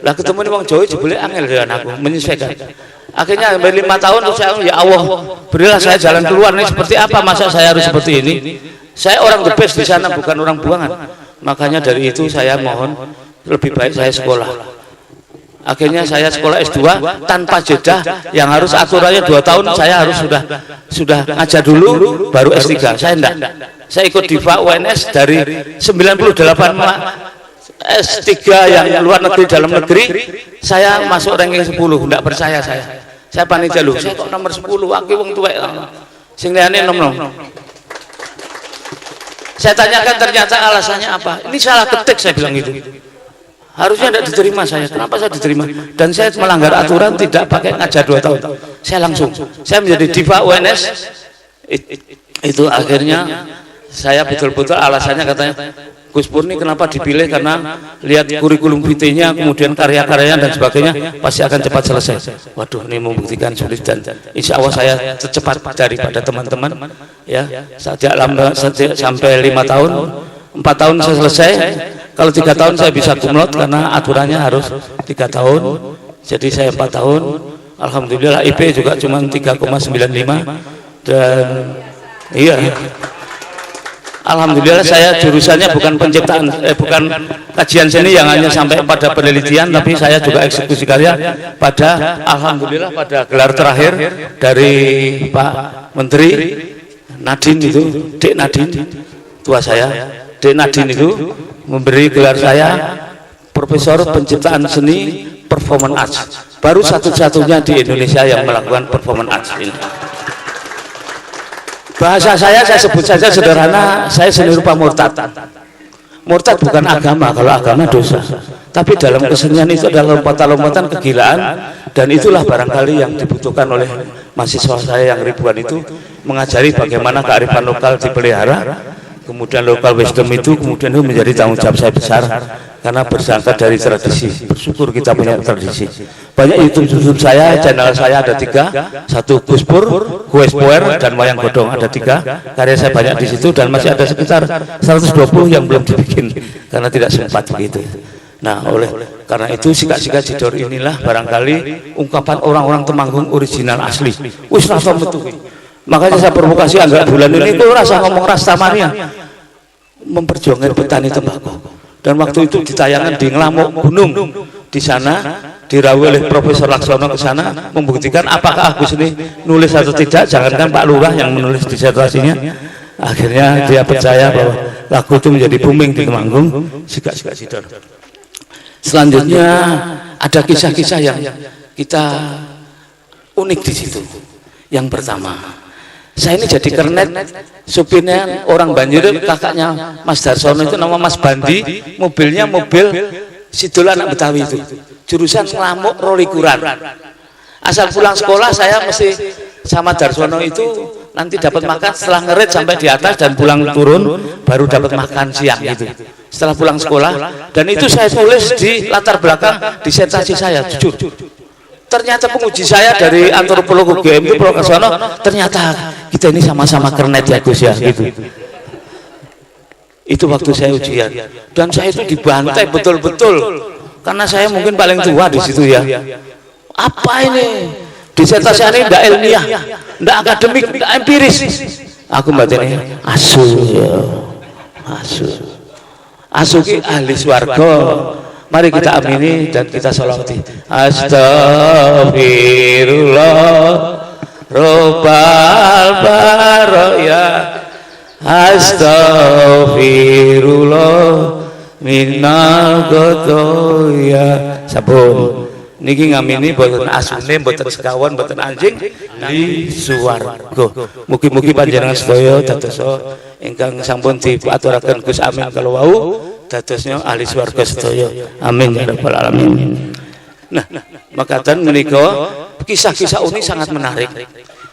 Lah ketemu orang Jawa jebule angel dengan aku menyesuaikan. Akhirnya sampai 5 tahun terus saya, ya Allah, berilah saya jalan keluar nih, seperti apa masa saya harus seperti ini. Saya orang the best di sana, bukan orang buangan. Makanya dari itu saya mohon lebih baik saya sekolah. Akhirnya saya sekolah S2 tanpa jeda, yang harus aturannya 2 tahun saya harus sudah ngajar dulu baru S3. Saya enggak. Saya ikut DIVA UNS dari 98 S3 yang luar negeri dalam negeri, saya masuk ranking 10. Enggak percaya saya panitia lu, saya kok nomor 10, aki wong tuwek sing liyane nom-nom. Saya tanyakan ternyata alasannya apa, ini salah ketik, saya bilang gitu. Harusnya tidak diterima saya, kenapa saya diterima? Dan saya melanggar aturan, tidak pakai ngajar 2 tahun. Saya menjadi DIVA UNS. Itu akhirnya saya betul-betul alasannya katanya, Gus Pur ini kenapa dipilih, karena lihat kurikulum vitae-nya, kemudian karya-karyanya dan sebagainya, pasti akan cepat selesai. Waduh, ini membuktikan sulit, dan insya Allah saya tercepat daripada teman-teman ya. Sejak sampai 5 tahun, 4 tahun saya selesai. Kalau 3 tahun saya bisa kumlot karena aturannya harus 3 tahun. Jadi saya 4 tahun. Alhamdulillah IP juga cuma 3,95, dan iya. Alhamdulillah saya jurusannya bukan penciptaan, bukan kajian seni yang hanya sampai pada penelitian, tapi saya juga eksekusi karya pada, alhamdulillah pada gelar terakhir dari Pak Menteri Nadine itu, Dek Nadine, tua saya, Dek Nadine itu memberi gelar saya Profesor Penciptaan Seni Performance Arts, baru satu-satunya di Indonesia yang melakukan performance arts ini. Bahasa saya sebut saja sederhana, saya seni rupa murtad. Murtad bukan agama, kalau agama dosa. Tapi dalam kesenian itu adalah lompatan-lompatan kegilaan, dan itulah barangkali yang dibutuhkan oleh mahasiswa saya yang ribuan itu, mengajari bagaimana kearifan lokal dipelihara, kemudian local wisdom itu kemudian itu menjadi tanggung jawab saya besar, karena berangkat dari tradisi. Bersyukur kita punya tradisi. Banyak YouTube saya, channel saya ada 3, 1 Gus Pur, Guespoer, dan Wayang Godong, ada 3. Karya saya banyak di situ, dan masih ada sekitar 120 yang belum dibikin karena tidak sempat begitu. Nah, karena itu sika-sika jidor inilah barangkali ungkapan orang-orang Temanggung original asli. Wis rasa metu. Makanya saya provokasi Anggrek Bulan ini itu rasa ngomong Rastamania, memperjuangkan petani tembakau. Dan waktu itu ditayangan di Ngelamuk Gunung, di sana dirawui oleh Profesor Laksono ke sana membuktikan apakah Agus ini nulis atau tidak. Jangankan Pak Lurah yang menulis disertasinya, akhirnya dia percaya bahwa lagu itu menjadi booming di Temanggung. Sika-sika jidor. Selanjutnya ada kisah-kisah yang kita unik di situ. Yang pertama, saya ini jadi kernet, supirnya orang Banjir, kakaknya Mas Darsono itu nama Mas Bandi, mobilnya mobil Sidul anak Betawi itu, jurusan Ngelamuk Rolikuran. Asal pulang sekolah saya mesti sama Darsono itu nanti dapat makan setelah ngerit sampai di atas, dan pulang turun baru dapat makan siang gitu. Setelah pulang sekolah, dan itu saya tulis di latar belakang disertasi saya, jujur. Ternyata penguji saya dari antropolog UGM itu Prof. Sono, ternyata kita ini sama-sama kernet ya Gus ya gitu. Itu waktu saya ujian, dan saya itu dibantai betul-betul karena saya mungkin paling tua di situ ya. Apa ini? Disertasi ini tidak ilmiah, tidak akademik, tidak empiris. Aku batinnya asu ya, asu ki ahli swarga, Mari kita amini dan kita sholawati. Astagfirullah Rabbal baraya. Astagfirullah minal khotoya. Sampun niki ngamini boten asune boten sekawan boten anjing di swarga. Mugi-mugi panjenengan sedaya dados ingkang sampun diaturaken Gus Amin kalau wau dadosnya ahli swarga sedaya. Amin ya rabbal alamin. Nah, makaten menika kisah-kisah unik sangat menarik.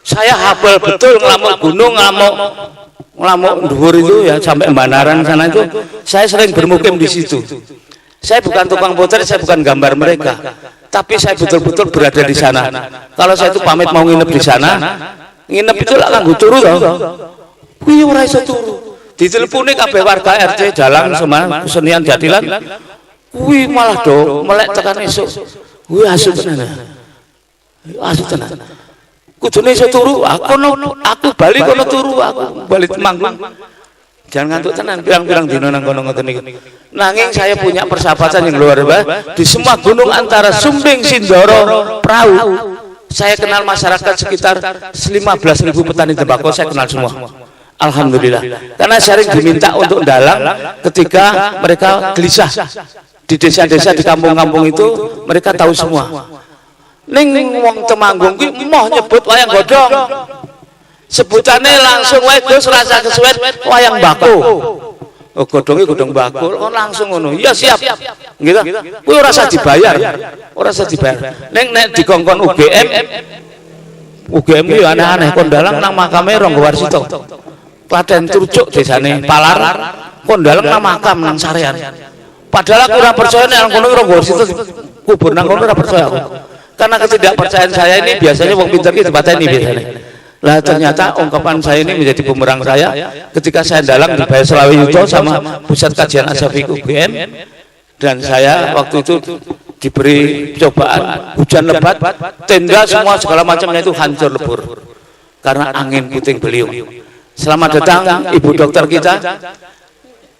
Saya hafal betul ngelamuk gunung, ngelamuk dhuwur itu ya sampai Banaran sana itu. Saya sering bermukim di situ. Saya bukan tukang potret, saya bukan gambar mereka, tapi saya betul-betul berada di sana. Kalau saya itu pamit mau nginep di sana, nginep itu lah nganggo turu to. Kuwi ora iso turu. Diteleponi kabeh warga RT Dalang sama Kesenian Jatilan. Kuwi malah do melek tekan esuk. Kuwi asu tenan. Asu tenan. Kudune iso turu, aku bali kono turu, aku bali Temanggung. Jangan ngantuk tenan, pirang-pirang dino nang kono ngoten niku. Nanging saya punya persahabatan yang luar biasa di semua gunung antara Sumbing, Sindoro, Prau. Saya kenal masyarakat sekitar 15.000 petani tembakau, saya kenal semua. Alhamdulillah. Karena sering diminta untuk dalang ketika mereka gelisah di desa-desa di kampung-kampung itu, mereka tahu semua. Ning wong Temanggung ki moh nyebut wayang godhong. Sebutane langsung wae Gus rasa kesuwen wayang bako. Oh godhonge godhong bako kok langsung ngono. Ya siap. Gitu. Kuwi ora usah dibayar. Ora usah dibayar. Ning nek dikongkon UGM ki aneh-aneh kon dalang nang makame Rangga Warsito. Klaten Turjuk desane Palar, kon dalang nang makam nang Sarean. Padahal aku ora percaya nek kono Rangga Warsito kubur nang kono ora percaya aku. Karena ketidakpercayaan saya ini biasanya wong pinter ki dipateni biasanya. Lah ternyata ungkapan saya ini menjadi bumerang saya ketika saya dalang di Bayu Selawi Yuto sama Pusat Kajian Asyafiq UGM, dan saya waktu itu diberi cobaan hujan lebat, tenda semua segala macamnya itu hancur lebur karena angin puting beliung. Selamat datang Ibu dokter kita,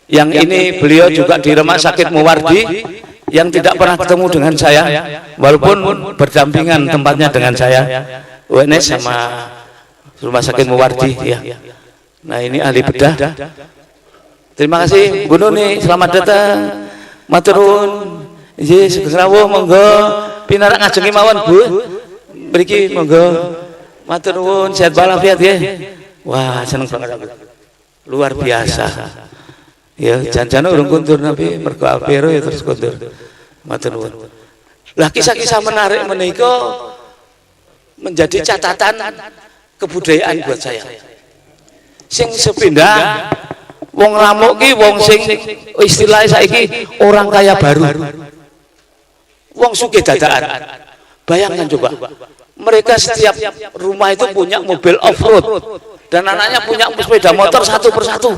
yang ini beliau juga di Rumah Sakit Muwardi yang tidak pernah ketemu dengan saya walaupun berdampingan tempatnya dengan saya, UNS sama Rumah Sakit Muwardi ya. Nah ini ahli bedah. Terima kasih Bu Nuni, selamat datang. Maturun, nggih segera monggo pinarak ngajengi mawon Bu. Mriki monggo. Matur nuwun, sehat walafiat nggih. Wah, seneng banget aku. Luar biasa. Ya, jan-jane urung kundur nabi mergo apero ya terus kundur. Matur nuwun. Lah kisah-kisah menarik menika menjadi catatan kebudayaan buat saya. Sing sepindah wong lamuk ki wong sing istilahnya saiki orang kaya baru. Wong sugih dadakan. Bayangkan coba. Mereka setiap rumah itu punya mobil off-road dan anaknya punya sepeda motor satu persatu.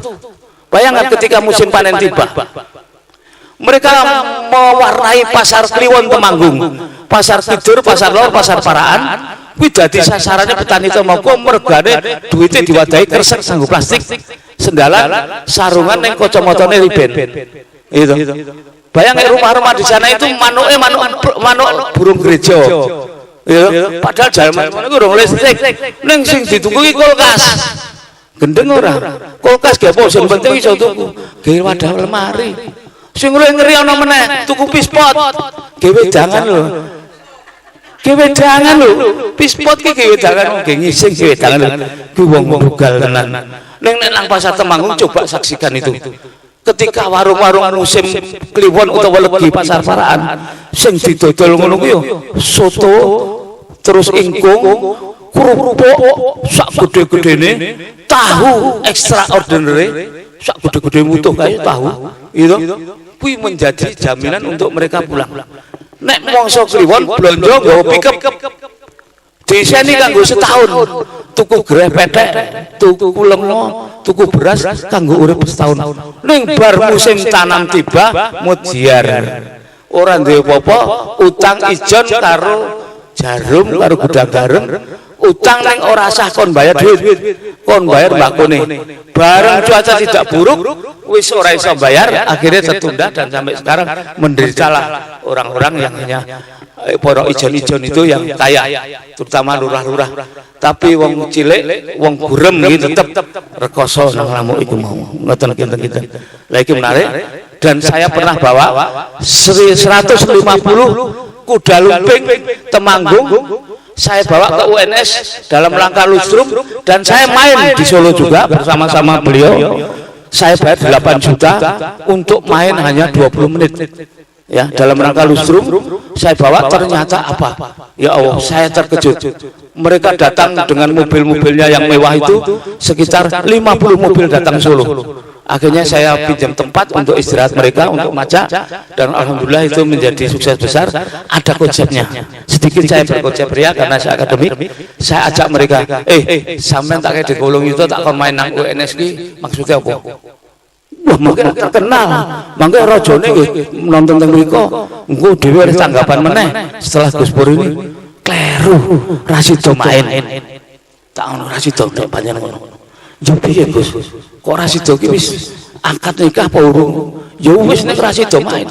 Bayangkan ketika musim panen tiba. Mereka mewarnai pasar Kliwon Temanggung, pasar Tidur, pasar Lor, pasar Paraan. Kuwi dadi sasarannya petani Temanggung, mergane duitnya diwadahi kresek nganggo plastik, sendalan, sarungan ning kacamotane riben. Itu. Bayangkan rumah-rumah di sana itu manuk burung gereja. Ya, padahal jaman ngono urung listrik. Ning sing ditunggu iki kulkas. Gendeng ora? Kulkas ge apa sing penting iso tuku. Ge wadah lemari. Sing ngeri ana meneh, tuku pispot. Ge wedangan lho. Ge wedangan lho. Pispot ki ge wedangan ge ngising ge wedangan. Ki wong-wong bugal tenan. Ning nek nang pasar Temanggung coba saksikan itu. Ketika warung-warung musim Kliwon utawa legi pasar Paraan sing didodol ngono kuwi soto terus ingkung kerupuk sak gede-gedene, tahu extraordinary sak gede-gede mutuh kaya tahu itu kuwi menjadi jaminan untuk mereka pulang. Nek mangsa Kliwon blonjo nggawa pickup diseni kanggo setahun, tuku greh petek, tuku lengo, tuku beras kanggo urip setahun. Ning bar musim tanam tiba mudiar. Ora duwe apa-apa, utang ijon karo jarum karo gudang garam, utang neng ora sah kon bayar duit, kon bayar mbakone. Bareng cuaca tidak buruk, wis ora iso bayar, akhirnya tertunda dan sampai sekarang menderitalah orang-orang yang hanya pondok ijon-ijon itu yang kaya, terutama lurah-lurah. Tapi wong cilik, wong burem gitu tetep rekoso nang lamuk iku mau. Ngoten kinten-kinten. Lah iki menarik dan saya pernah bawa 150 kuda lumping Temanggung. Saya bawa ke UNS dalam rangka lustrum dan saya main di Solo juga bersama-sama beliau. Saya bayar 8 juta untuk main hanya 20 menit. Ya, dalam rangka lustrum saya bawa, ternyata apa? Ya Allah, saya terkejut. Mereka datang dengan mobil-mobilnya yang mewah itu, sekitar 50 mobil datang Solo. Akhirnya saya pinjam tempat untuk istirahat mereka, untuk maca, dan alhamdulillah itu menjadi sukses besar. Ada konsepnya. Sedikit saya berkonsep ria karena saya akademik. Saya ajak mereka, sampean tak kayak digolong itu tak akan main nang UNS ki, maksudnya apa? Wah, mungkin terkenal. Mangke rajane nggih nonton teng mriku, engko dhewe wis tanggapan meneh setelah Gus Pur ini kleru, ra sida main. Tak ono ra sida panjenengan ngono. Ya piye Gus? Kok ra sida ki wis angkat nikah apa urung? Ya wis nek ra sida main.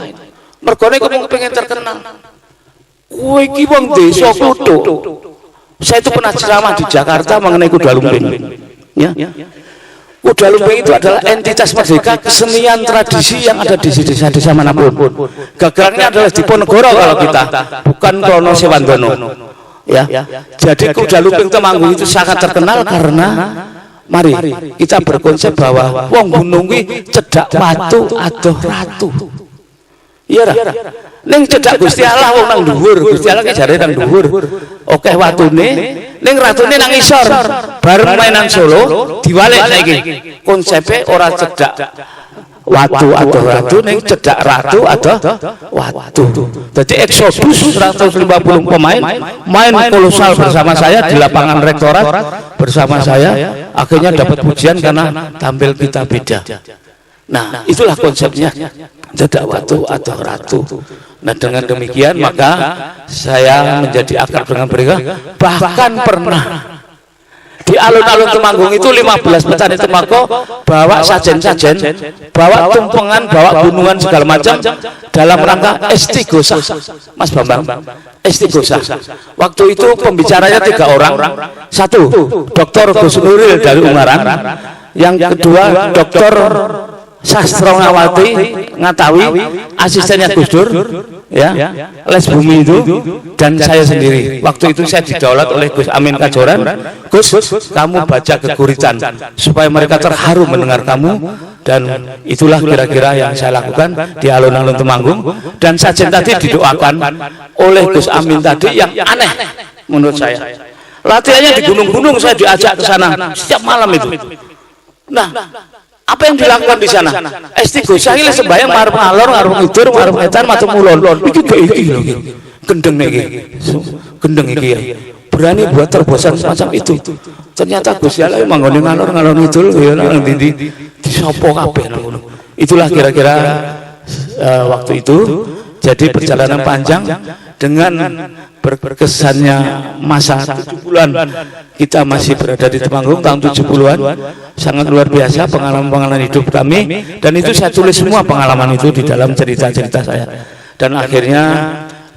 Mergone kok pengen terkenal. Kowe iki wong desa Kutuk. Saya itu pernah ceramah di Jakarta mengenai kuda lumping. Ya. Kuda lumping itu adalah entitas merdeka kesenian tradisi yang ada di desa-desa manapun. Gagalnya adalah di Ponegoro kalau kita, bukan Krono Sewandono. Ya. Jadi kuda lumping Temanggung itu sangat terkenal karena mari kita berkonsep bahwa wong gunung kuwi cedak watu adoh ratu. Iya ra? Ning cedak Gusti Allah wong nang dhuwur, Gusti Allah ki jare nang dhuwur. Oke watune, ning ratune nang isor. Bareng mainan Solo diwalik saiki. Konsepe ora cedak watu adoh ratu ning cedak ratu adoh watu. Jadi Exodus 150 pemain main kolosal bersama saya di lapangan rektorat bersama saya, akhirnya dapat pujian karena tampil kita beda. Nah, itulah konsepnya cedak watu adoh ratu. Nah, dengan demikian maka saya menjadi akrab dengan mereka. Bahkan pernah di alun-alun Temanggung itu 15 petani tembakau bawa sajen-sajen, bawa tumpengan, bawa gunungan segala macam dalam rangka istighosah. Mas Bambang, istighosah. Waktu itu pembicaranya 3 orang. Satu, Dr. Gus Nuril dari Ungaran. Yang kedua, Dr. Sastrawati Ngatawi, asistennya Gus Dur, ya, Les Bumi itu, dan saya sendiri. Waktu itu saya didaulat oleh Gus Amin Kajoran. Gus, kamu baca keguritan supaya mereka terharu mendengar kamu, dan itulah kira-kira yang saya lakukan di alun-alun Temanggung. Dan sajen tadi didoakan oleh Gus Amin tadi yang aneh menurut saya. Latihannya di gunung-gunung, saya diajak ke sana setiap malam itu. Nah, apa yang dilakukan di sana? Istighosah iki sembahyang marep alor, marep ngidur, marep etan, macam mulon. Iki gak iki lho. Gendeng iki. Gendeng iki ya. Berani buat terbosan semacam itu. Ternyata Gusti Allah manggone ngalor-ngalor ngidul ya nang ndi disopo kabeh nang ngono. Itulah kira-kira waktu itu. Jadi perjalanan panjang dengan berkesannya masa 70-an kita masih berada di Temanggung tahun 70-an, sangat luar biasa pengalaman-pengalaman hidup kami, dan itu saya tulis semua pengalaman itu di dalam cerita-cerita saya. Dan akhirnya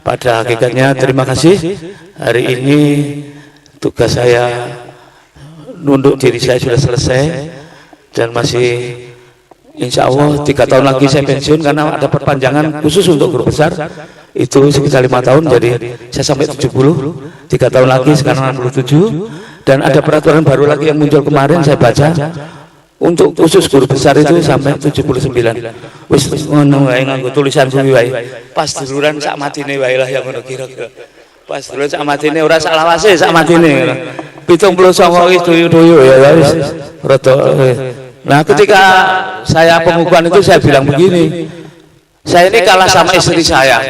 pada hakikatnya terima kasih, hari ini tugas saya nunduk diri saya sudah selesai dan masih insya Allah 3 tahun lagi saya pensiun karena ada perpanjangan khusus untuk guru besar itu sekitar 5 tahun, jadi saya sampai 70, 3 tahun lagi sekarang 67, dan ada peraturan baru lagi yang muncul kemarin saya baca untuk khusus guru besar itu sampai 79. Wis ngono wae nganggo tulisan kuwi wae. Pas duluran sak matine wae lah yang ngono kira-kira. Pas duluran sak matine ora sak lawase sak matine ngono. 79 wis doyo-doyo ya wis rada. Nah, ketika saya pengukuhan itu saya bilang begini, saya ini kalah sama istri saya.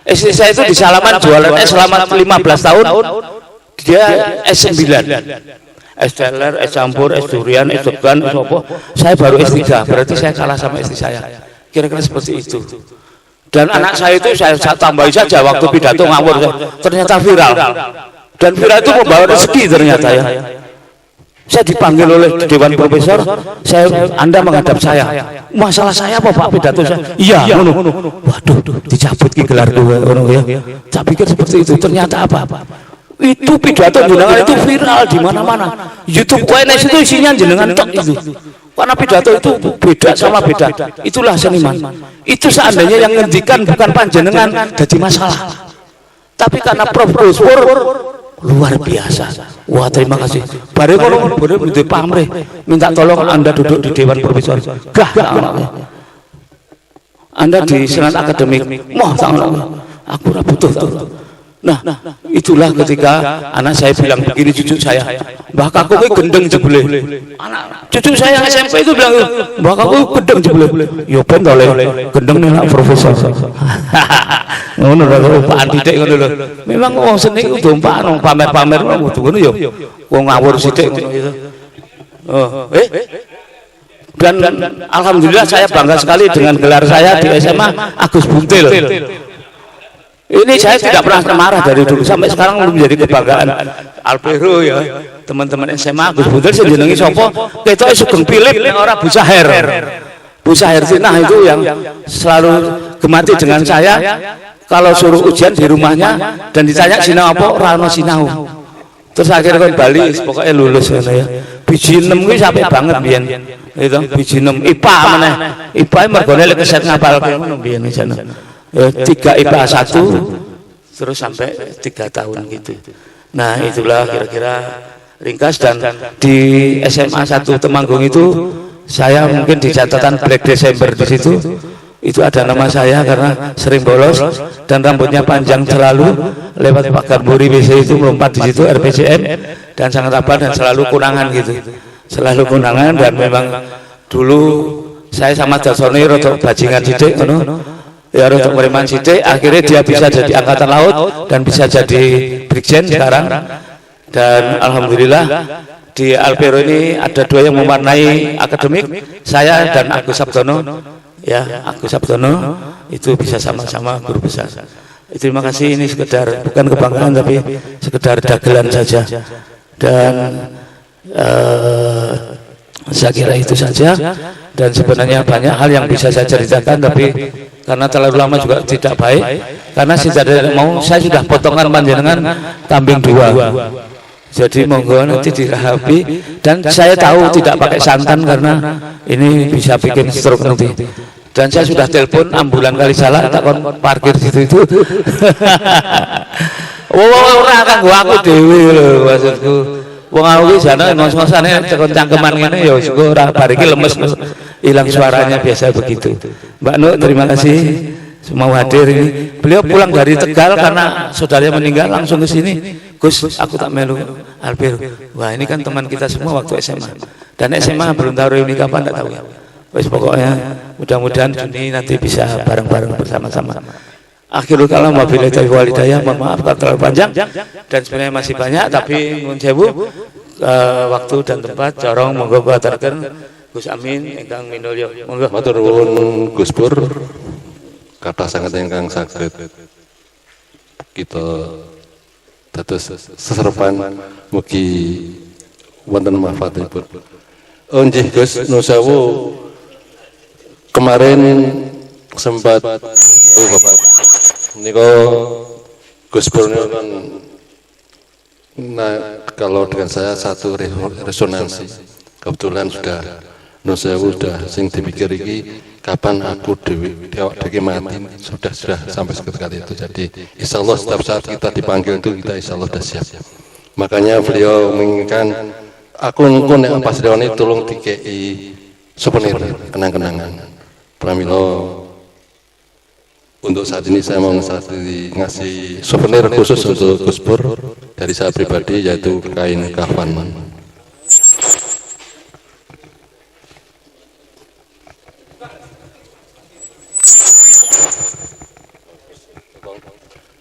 Istri saya itu di Salaman jualan es selama 15 tahun, dia S9, es teler, es campur, es durian, es degan, es apa. Saya baru S3, berarti saya kalah sama istri saya. Kira-kira seperti itu. Dan anak saya itu saya tambahi saja waktu pidato ngawur, ternyata viral. Dan viral itu membawa rezeki ternyata ya. Saya dipanggil oleh Dewan Profesor, Anda menghadap saya. Masalah saya apa Pak pidato saya? Iya, ngono. Waduh, dicabut ki gelar ngono ya. Saya pikir seperti itu, ternyata apa? Itu pidato jenengan itu viral di mana-mana. YouTube WNS itu isinya jenengan tok itu. Karena pidato itu beda sama beda. Itulah seniman. Itu seandainya yang ngendikan bukan panjenengan jadi masalah. Tapi karena Prof Guspur luar biasa. Wah, terima kasih. Bare ngono boleh pamrih. Minta tolong Anda duduk di Dewan Profesor. Gah, Anda di Senat Akademik. Moh, aku ora butuh. Nah, itulah ketika anak saya bilang begini cucu saya, Mbah Kakung kuwi gendeng jebule. Anak cucu saya SMP itu bilang, Mbah Kakung gendeng jebule. Yo ben to le, gendeng nek profesor. Ngono lho Pak Andidik ngono lho. Memang wong seni ku dompakno pamer-pamer ngono yo. Wong ngawur sithik ngono itu. Dan alhamdulillah saya bangga sekali dengan gelar saya di SMA Agus Buntil. Ini saya tidak pernah marah dari dulu sampai sekarang menjadi kebanggaan Alpero ya. Teman-teman SMA Agus Buntil jenenge sapa? Ketoke Sugeng Philip nek ora Bu Saher. Bu Saher Tinah itu yang selalu gemati dengan saya kalau suruh ujian di rumahnya dan ditanya sinau apa ora ono sinau. Terus akhirnya kan Bali pokoknya lulus ngono ya. Biji 6 kuwi sampai banget biyen. Itu biji 6 IPA meneh. IPA mergone lek keset ngapalke ngono biyen jane. 3 IPA 1 terus sampai 3 tahun gitu. Nah itulah kira-kira ringkas. Dan di SMA 1 Temanggung itu saya mungkin di catatan Black Desember di situ itu ada nama saya karena sering bolos dan rambutnya panjang selalu lewat pagar buri WC itu melompat di situ RPCM dan sangat apa dan selalu kunangan gitu, selalu kunangan. Dan memang dulu saya sama Dasone rotok bajingan sidik ya untuk Preman sidik, akhirnya dia bisa jadi angkatan laut dan bisa jadi brigjen sekarang. Dan alhamdulillah di Alpero ini ada 2 yang mewarnai akademik, saya dan Agus Sabtono ya. Agus Sabtono itu bisa sama-sama guru besar. Terima kasih, ini sekedar bukan kebanggaan tapi sekedar dagelan saja. Dan saya kira itu saja. Dan sebenarnya banyak hal yang bisa saya ceritakan tapi karena terlalu lama juga tidak baik. Karena tidak mau, saya sudah potongan panjenengan kambing 2. Jadi monggo nanti dirahapi. Dan saya tahu tidak pakai santan karena ini bisa bikin stroke nanti. Dan saya sudah telepon ambulan Kalisalah takon parkir situ itu. Ora kanggo aku dhewe lho maksudku. Wong aku jane ngos-ngosane tekon cangkeman ngene ya ora bar iki lemes hilang suaranya biasa begitu. Mbak Nuk terima kasih mau hadir ini. Beliau pulang dari Tegal karena saudaranya meninggal langsung ke sini. Gus, aku tak melu Alpero. Wah, ini kan teman kita semua waktu SMA. Dan SMA belum tahu reuni kapan enggak tahu ya. Wes pokoknya mudah-mudahan Juni nanti bisa bareng-bareng bersama-sama. Akhirul kalam wabillahi taufiq wal hidayah. Mohon maaf kalau terlalu panjang dan sebenarnya masih banyak tapi nuwun sewu waktu dan tempat corong monggo kuatarkeun Gus Amin ingkang minulya. Monggo Matur nuwun Gus Pur. Kata sangat ingkang saged kita dados seserepan mugi wonten manfaatipun. Oh nggih Gus, nuwun sewu. Kemarin sempat Bapak niko Gus Pur kan kalau dengan saya satu resonansi kebetulan sudah nusewu sudah sing dipikir iki kapan aku dewi mati sudah sampai sekali itu. Jadi insya Allah setiap saat kita dipanggil itu kita insya Allah sudah siap. Makanya beliau menginginkan aku nek pas reuni tolong dikei souvenir kenang-kenangan. Pramilo untuk saat ini saya mau ngasih souvenir khusus untuk Gus Pur dari saya pribadi yaitu kain kafan.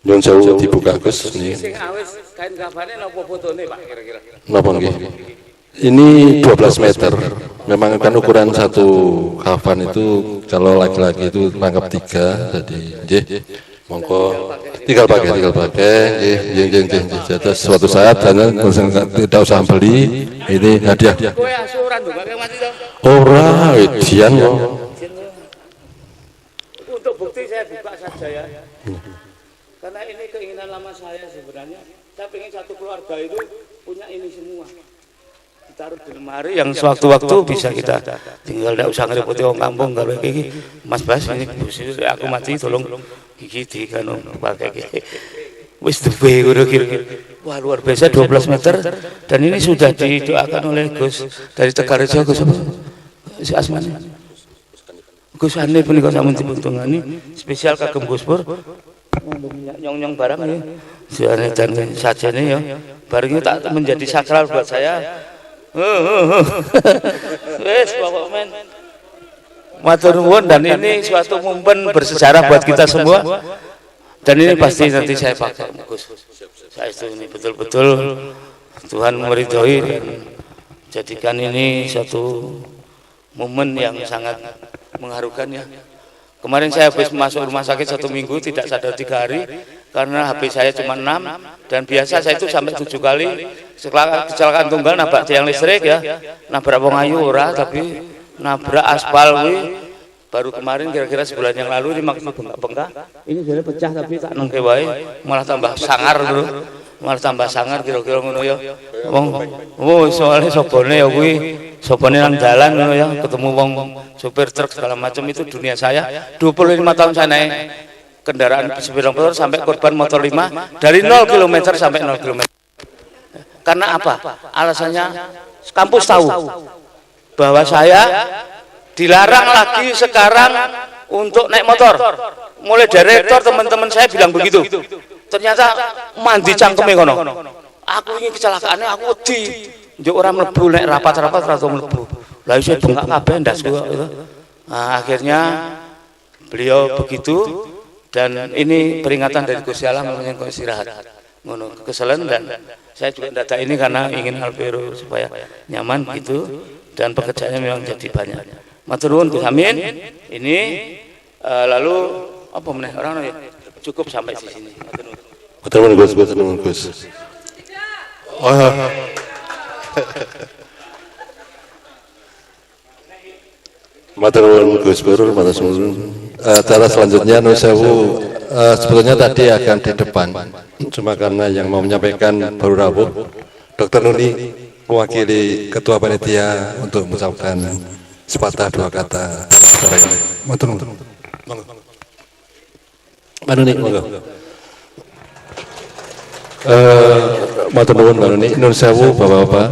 Nyun sewu dibuka Gus ini. Sing awis kain kafane napa fotone Pak kira-kira? Napa nggih? Ini 12 meter. Memang kan ukuran satu kafan itu kalau laki-laki itu rangkap 3. Jadi nggih monggo tinggal pakai jeng. Terus suatu saat tidak usah beli, ini hadiah. Ora edian kok. Untuk bukti saya buka saja ya. Karena ini keinginan lama saya sebenarnya. Saya ingin satu keluarga itu punya ini semua. Ditaruh di lemari yang sewaktu-waktu bisa kita tinggal, tidak usah ngerepoti orang kampung. Kalau kayak Mas Bas ini aku mati tolong gigi di kanu pakai gigi. Wis duwe ngono kira-kira. Wah luar biasa 12 meter dan ini sudah didoakan oleh Gus dari Tegalrejo. Gus apa? Si Asmani. Gus Ane punika sampun dipuntungani spesial kagem Gus Pur. Nyong-nyong barang ini. Jane dan sajane ya. Barang itu tak menjadi sakral buat saya. Wes Bapak Men. Matur nuwun, dan ini suatu momen bersejarah buat kita semua. Dan ini pasti nanti saya pakai Gus. Saya itu ini betul-betul Tuhan meridhoi dan jadikan ini satu momen yang sangat mengharukan ya. Kemarin saya habis masuk rumah sakit 1 minggu tidak sadar 3 hari karena HP saya cuma 6 dan biasa saya itu sampai 7 kali kecelakaan tunggal nabrak tiang listrik ya, nabrak wong ayu ora tapi nabrak aspal baru kemarin kira-kira sebulan yang lalu ini maksudnya bengkak-bengkak ini jadi pecah tapi tak nengke wae malah tambah sangar dulu, malah tambah sangar kira-kira ngono ya. Wong soalnya sopone ya kuwi sopone nang dalan ngono ya, ketemu wong sopir truk segala macam. Itu dunia saya. 25 tahun saya naik kendaraan sepeda motor sampai korban motor 5 dari 0 km sampai 0 km. Karena apa? Alasannya kampus tahu bahwa saya dilarang lagi sekarang untuk naik motor. Mulai dari rektor teman-teman saya bilang begitu. Ternyata mandi cangkeme kono. Aku ingin kecelakaannya aku wedi. Njuk ora mlebu nek rapat-rapat ora mlebu. Lah iso bengak kabeh ndas kok itu. Nah, akhirnya beliau begitu dan ini peringatan dari Gusti Allah namanya kok istirahat. Ngono keselen dan saya juga data ini karena ingin Alvero supaya nyaman gitu dan pekerjaannya memang jadi banyak. Matur nuwun Gus Amin. Ini lalu apa meneh orang ya cukup sampai di sini. Matur nuwun. Matur nuwun Gus. Matur nuwun Gus Pur, matur nuwun. Acara selanjutnya nun sewu sebetulnya tadi akan di depan. Cuma karena yang mau menyampaikan baru rawuh. Dr. Nuni mewakili Ketua Panitia untuk mengucapkan sepatah 2 kata dalam acara ini. Matur nuwun. Mbak Nuni, monggo. Matur nuwun Mbak Nuni, nun sewu Bapak-bapak,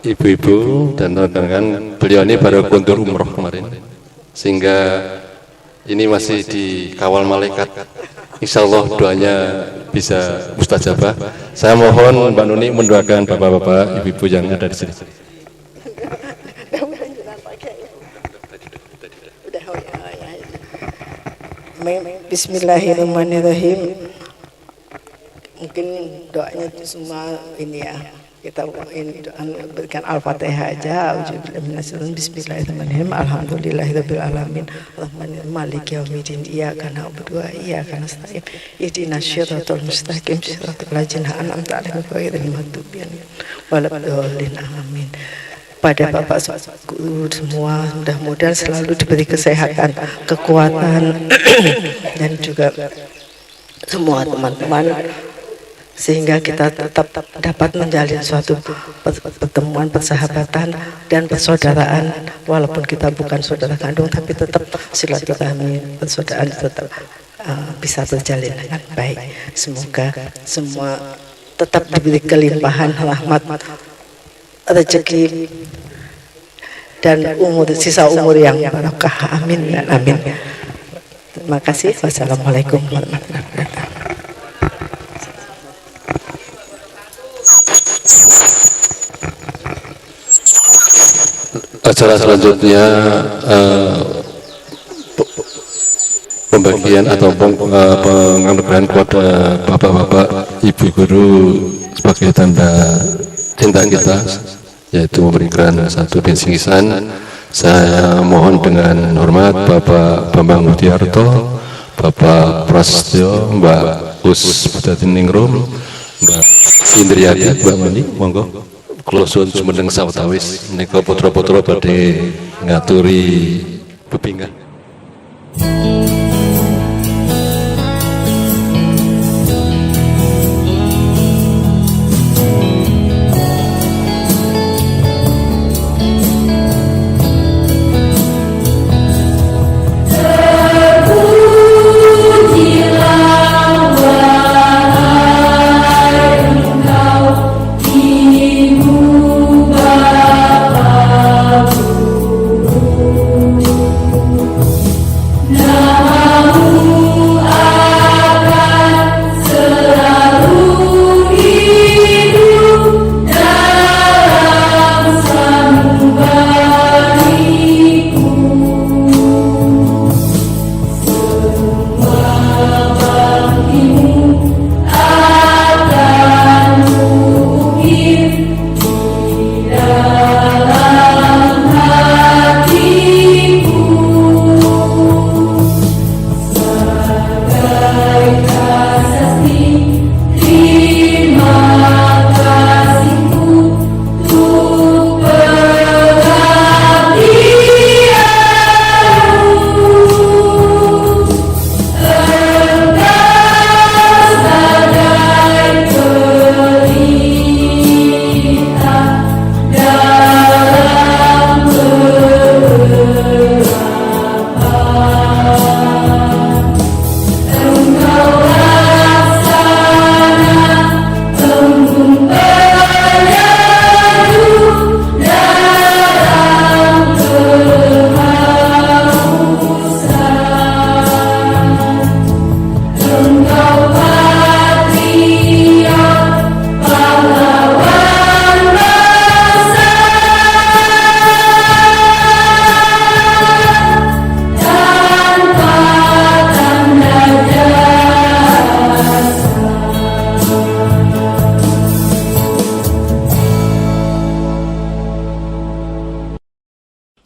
Ibu-ibu dan rekan-rekan, beliau ini baru kundur umroh kemarin, sehingga ini masih dikawal malaikat. Insya Allah doanya bisa mustajabah. Saya mohon Mbak Nuni mendoakan Bapak-bapak, Ibu-ibu yang ada di sini. Bismillahirrahmanirrahim. Mungkin doanya itu semua ini ya, kita ini berikan Al-Fatihah aja. Bismillahirrahmanirrahim. Alhamdulillahirabbil alamin. Arrahmanirrahim. Maliki yaumiddin. Iyyaka na'budu wa iyyaka nasta'in. Ihdinas siratal mustaqim. Siratal ladzina an'amta 'alaihim ghairil maghdubi 'alaihim waladdallin. Amin. Pada Bapak guru semua mudah-mudahan selalu diberi kesehatan, kekuatan dan juga semua teman-teman sehingga kita tetap dapat menjalin suatu pertemuan persahabatan dan persaudaraan walaupun kita bukan saudara kandung tapi tetap silaturahmi persaudaraan tetap bisa berjalin dengan baik. Semoga semua tetap diberi kelimpahan rahmat, rezeki dan sisa umur yang barokah. Amin dan amin. Terima kasih. Wassalamualaikum warahmatullahi wabarakatuh. Acara selanjutnya pembagian atau penganugerahan kepada bapak-bapak, ibu guru sebagai tanda cinta kita, yaitu memberikan satu bingkisan. Saya mohon dengan hormat Bapak Bambang Mudiarto, Bapak Prasetyo, Mbak Us Bupati Ningrum, Mbak Indriati, Mbak Mani, monggo. Kula suwun jumeneng sawetawis menika putra-putra badhe ngaturi bebingah.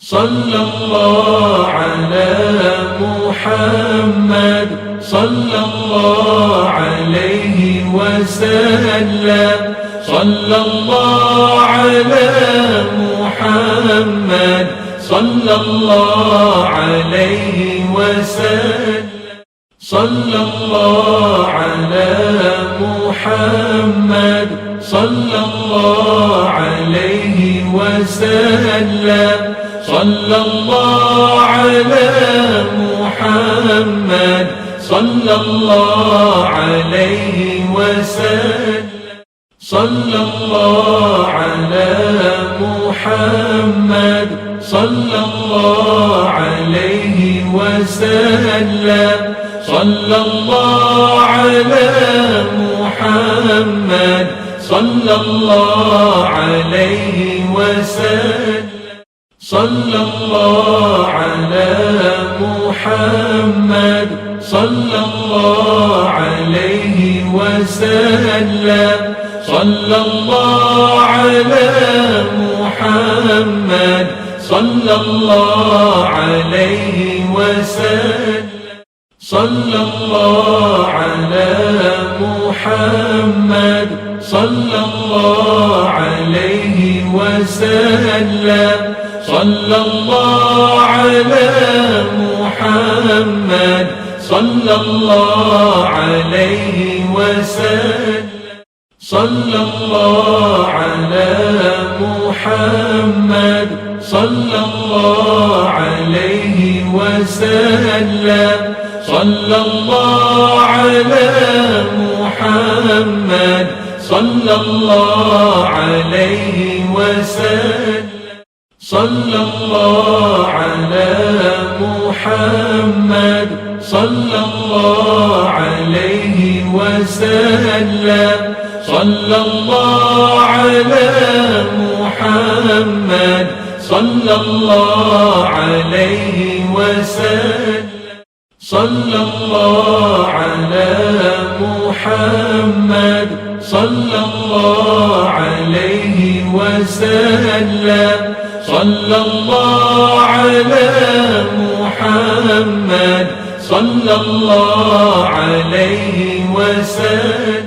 صلى الله على محمد صلى الله عليه وسلم صلى الله على محمد صلى الله عليه وسلم صلى الله على محمد صلى الله عليه وسلم صلى الله على محمد صلى الله عليه وسلم صلى الله على محمد صلى الله عليه وسلم صلى الله على محمد صلى الله عليه وسلم صلى الله على محمد صلى الله عليه وسلم صلى الله على محمد صلى الله عليه وسلم صلى الله على محمد صلى الله عليه وسلم صلى الله على محمد صلى الله عليه وسلم صلى الله على محمد صلى الله عليه وسلم صلى الله على محمد صلى الله عليه وسلم صلى الله على محمد صلى الله عليه وسلم صلى الله على محمد صلى الله عليه وسلم صلى الله على محمد صلى الله عليه وسلم صلى الله على محمد صلى الله عليه وسلم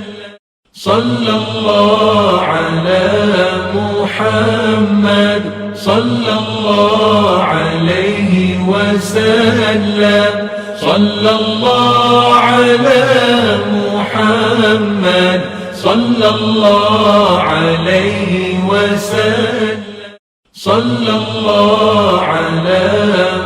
صلى الله على محمد صلى الله عليه وسلم صلى الله على محمد صلى الله عليه وسلم صلى الله على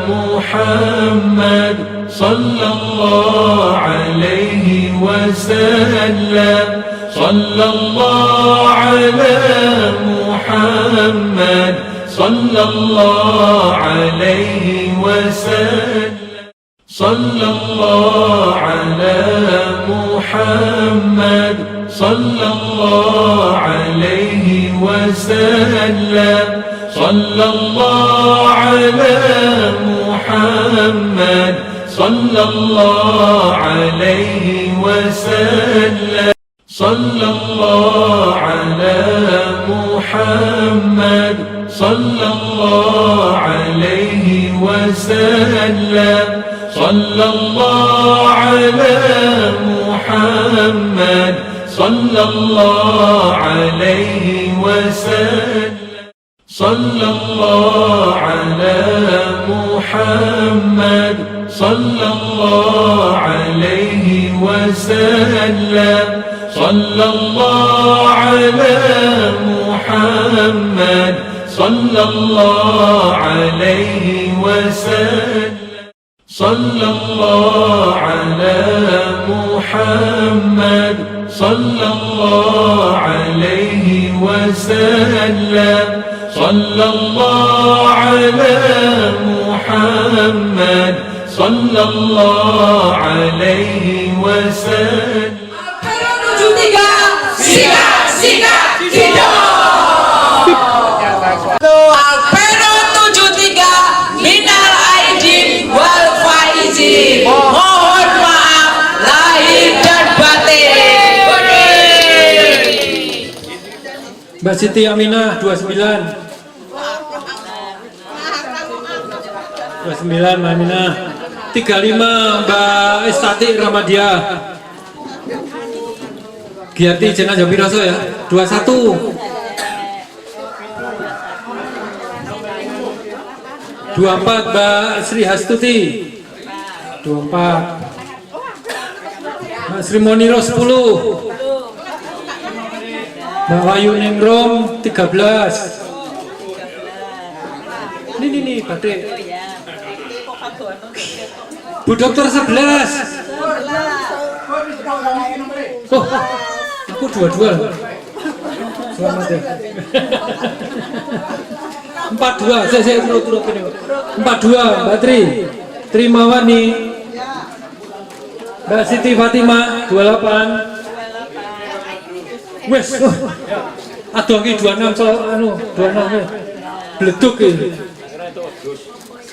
محمد صلى الله عليه وسلم صلى الله على محمد صلى الله عليه وسلم صلى الله على محمد صلى الله عليه وسلم صلى الله على محمد صلى الله عليه وسلم صلى الله على محمد صلى الله عليه وسلم صلى الله على محمد صلى الله عليه وسلم صلى الله على محمد صلى الله عليه وسلم صلى الله على محمد صلى الله عليه وسلم صلى الله على محمد صلى الله عليه وسلم صلى الله على محمد صلى الله عليه وسلم Alpero 73 minal aidin wal faizin. Mohon maaf lahir dan batin. Mbak Siti Aminah 29 Mbak Aminah. 35 Mbak Estati Ramadia. Giati jenazah Piroso ya. 21 24 Mbak Sri Hastuti 24 Mbak Sri Moniro 10 Mbak Wayu Ningrum 13 ini batik Bu Dokter 11 oh aku dua-dua selamat ya 42 saya turut ini 42 Mbak Trimawani Mbak Siti Fatimah 28 wes aduh ini 26 26 bleduk ini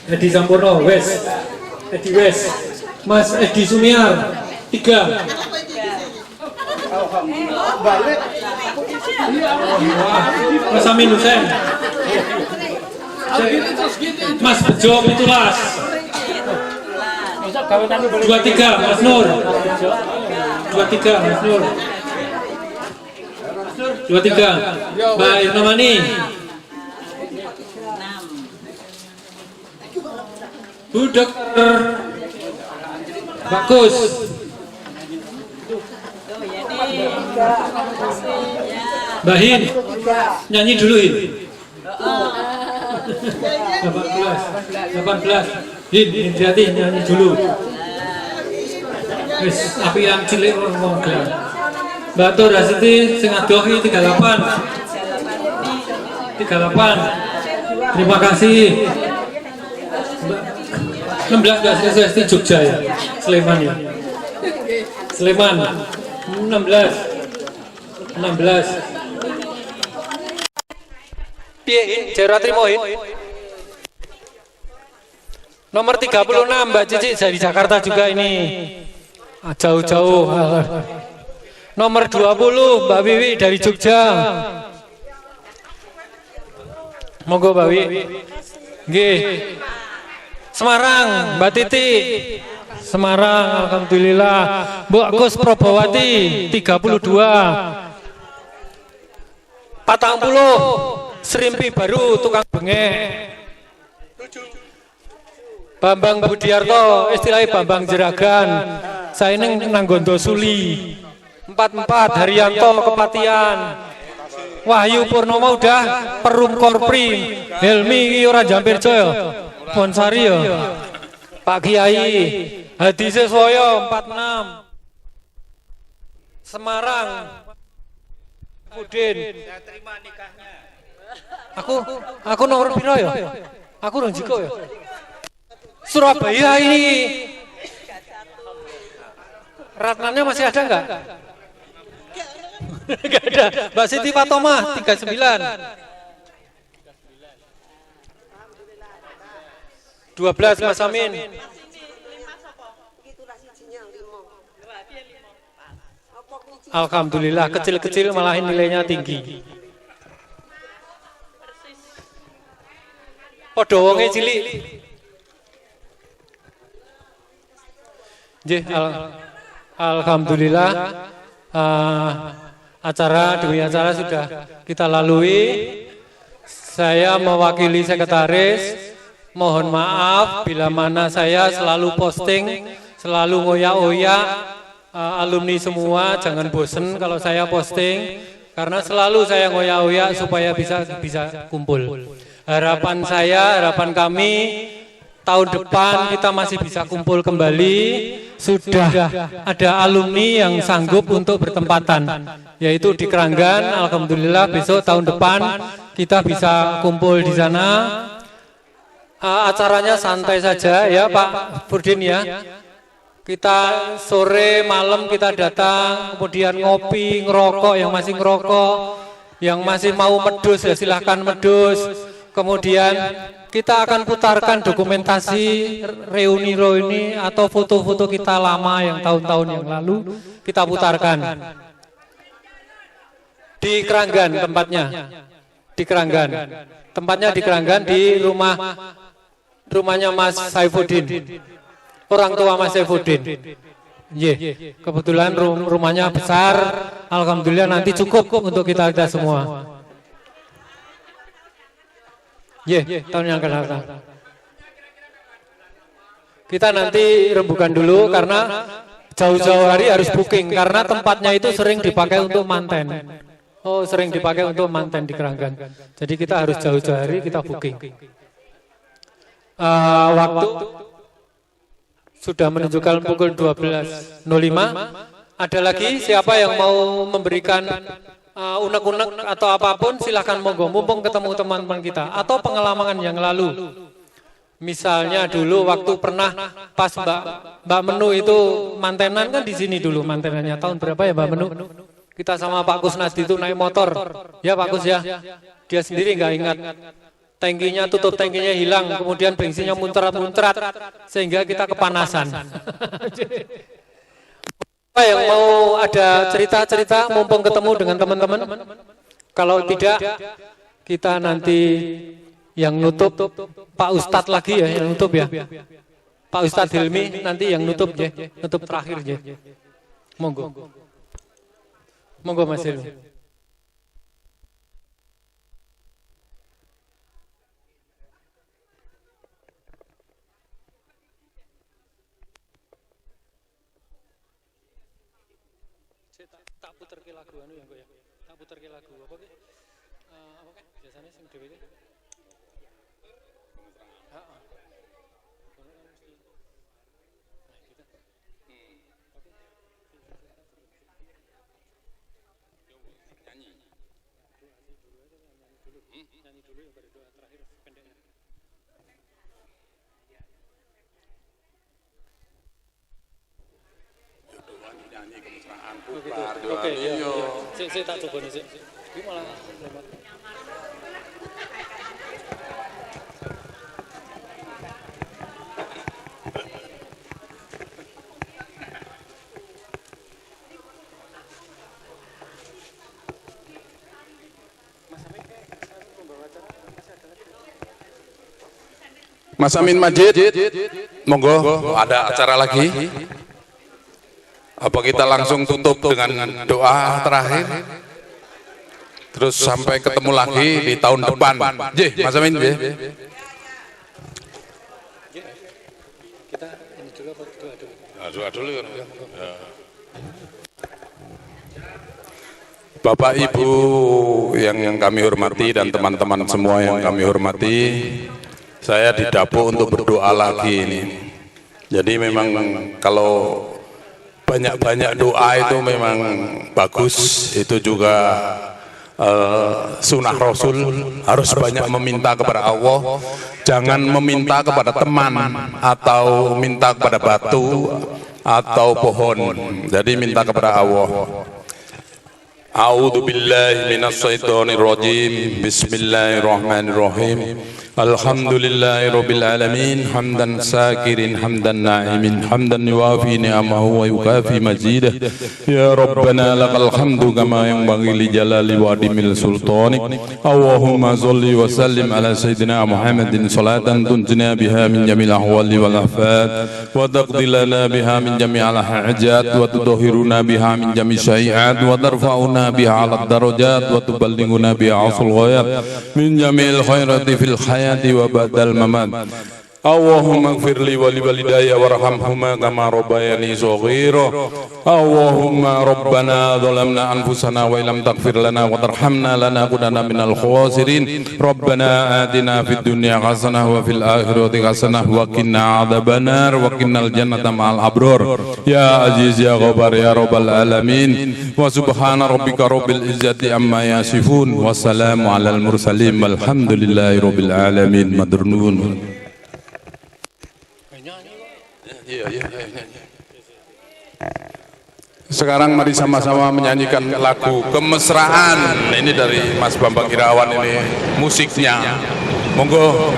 Edi Sampurno wes Edi Wes Mas Edi Sumiar 3 Mas Amin Hussein Mas Bejo Pitulas 23 Mas Nur 23 Mas Nur 23 Mbak Irnamani Bu Dokter Bagus Mbak Hin nyanyi dulu Hin 18 Hin Indriati nyanyi dulu wis api yang cilik ngomong gelar Mbak Tur Rasiti sing adohi 38 terima kasih 16 Mbak Sri Jogja ya Sleman ya Sleman 16 piye Jero Trimohin nomor 36 Mbak Cici dari Jakarta juga ini jauh-jauh nomor 20 Mbak Wiwi dari Jogja monggo Mbak Wiwi nggih Semarang Mbak Titi Semarang, alhamdulillah. Bu Agus Probawati 32. 40 Serimpi Baru tukang bengek. Bambang Budiarto istilahnya Bambang Jeragan. Saya ini Nanggondo Suli. 44 Haryanto Kepatian. Wahyu Purnomo udah Perum Korpri. Helmi ora Jampir Joyo Bonsari ya. Pak Kiai Hadi Seswoyo 46 Semarang. Udin. Saya terima nikahnya. Aku nomor piro ya? Aku urung jiko ya. Surabaya ini. Ratnanya masih ada enggak? Enggak ada. Mbak Siti Fatoma 39. 12 Mas Amin. Alhamdulillah kecil-kecil malah nilainya tinggi. Padha wonge cilik. Nggih, alhamdulillah acara demi acara sudah kita lalui. Saya mewakili sekretaris, mohon maaf bila mana saya selalu posting, selalu ngoyak-oyak. Alumni semua jangan bosen kalau saya posting karena selalu saya ngoyak-oyak supaya bisa kumpul. Harapan saya, harapan kami tahun depan kita masih bisa kumpul kembali. Sudah ada alumni yang sanggup untuk bertempatan, yaitu di Keranggan. Alhamdulillah besok tahun depan kita bisa kumpul di sana. Acaranya santai saja ya Pak Furdin ya. Kita sore malam kita datang, kemudian ngopi, ngerokok, yang masih ngerokok, yang masih mau medus ya silahkan medus. Kemudian kita akan putarkan dokumentasi reuni atau foto-foto kita lama yang tahun-tahun yang lalu kita putarkan. Di Keranggan tempatnya, di Keranggan. Tempatnya di Keranggan di rumahnya Mas Saifuddin. Orang tua Mas Saifuddin. Kebetulan rumahnya besar. Alhamdulillah nanti cukup untuk kita semua. Tahun yang akan datang. Kita nanti rembukan dulu karena jauh-jauh hari harus booking karena tempatnya itu sering dipakai untuk manten. Oh, sering dipakai untuk manten di Keranggan. Jadi kita harus jauh-jauh hari kita booking. Waktu sudah menunjukkan pukul 12.05. Ada lagi siapa yang mau memberikan unek-unek atau apapun silahkan monggo. Mumpung ketemu teman-teman kita atau pengalaman yang lalu. Misalnya dulu waktu pernah pas Mbak Menu itu mantenan kan di sini dulu mantenannya. Tahun berapa ya Mbak Menu? Kita sama Pak Kusnadi itu naik motor. Ya Pak Kus ya. Dia sendiri nggak ingat. Tangkinya tutup tangkinya hilang, kemudian bensinnya muncrat-muncrat sehingga kita kepanasan. Apa yang mau ada cerita-cerita mumpung ketemu dengan teman-teman? Kalau tidak, kita nanti yang nutup Pak Ustadz lagi ya, yang nutup ya. Pak Ustadz Hilmi nanti yang nutup ya, nutup terakhir ya. Monggo. Monggo Mas Hilmi. Tak puter ke lagu anu yang ya. Tak puter ke lagu apa ke? Apa ke? Biasanya sing dhewe iki. Heeh. Nyanyi dulu yang baru doa terakhir pendeknya. Nyanyi kemesraan Oke, iya. Saya tak coba nih, sih. Ini malah lewat. Mas Amin Majid, monggo, ada acara lagi. Apa kita langsung tutup dengan doa terakhir? Terus sampai ketemu lagi di tahun depan. Mas Amin, doa dulu. Bapak Ibu yang kami hormati dan teman-teman semua yang kami hormati, saya didapuk untuk berdoa lagi ini. Jadi memang kalau banyak-banyak doa itu memang bagus, itu juga sunnah Rasul, harus banyak meminta kepada Allah, jangan meminta kepada teman atau minta kepada batu atau pohon, jadi minta kepada Allah. A'udzu billahi minasyaitonir rajim. Bismillahirrahmanirrahim. Alhamdulillahi rabbil alamin, hamdan sakirin hamdan na'imin, hamdan yuwafi ni'amahu wa yukafi mazidah. Ya Rabbana lakal hamdu kama yanbaghi li jalali wa adimil sultanik. Allahumma sholli wa sallim ala sayyidina Muhammadin salatan tunjina biha min jamil ahwali wal afat, wa taqdi lana biha min jami'al hajat, wa tudahhiruna biha min jami' syai'at, wa tarfa'una biha ala darajat, wa tuballighuna biha asul ghayat min jami'il khairati fil hayat wa ba'dal mamat. Allahumma ighfirli wa liwalidayya warhamhuma kama rabbayani shaghira. Allahumma rabbana zalamna anfusana wa illam taghfir lana wa tarhamna lanakunanna minal khasirin. Rabbana atina fid dunya hasanah wa fil akhirati hasanah wa qina adzabannar wa qinnal jannata ma'al abrar. Ya aziz ya ghaffar ya rabbal alamin. Wa subhana rabbika rabbil izzati amma yasifun wa salamun alal mursalin walhamdulillahi rabbil alamin. Madrunun. Sekarang mari sama-sama menyanyikan lagu Kemesraan. Ini dari Mas Bambang Irawan, ini musiknya. Monggo.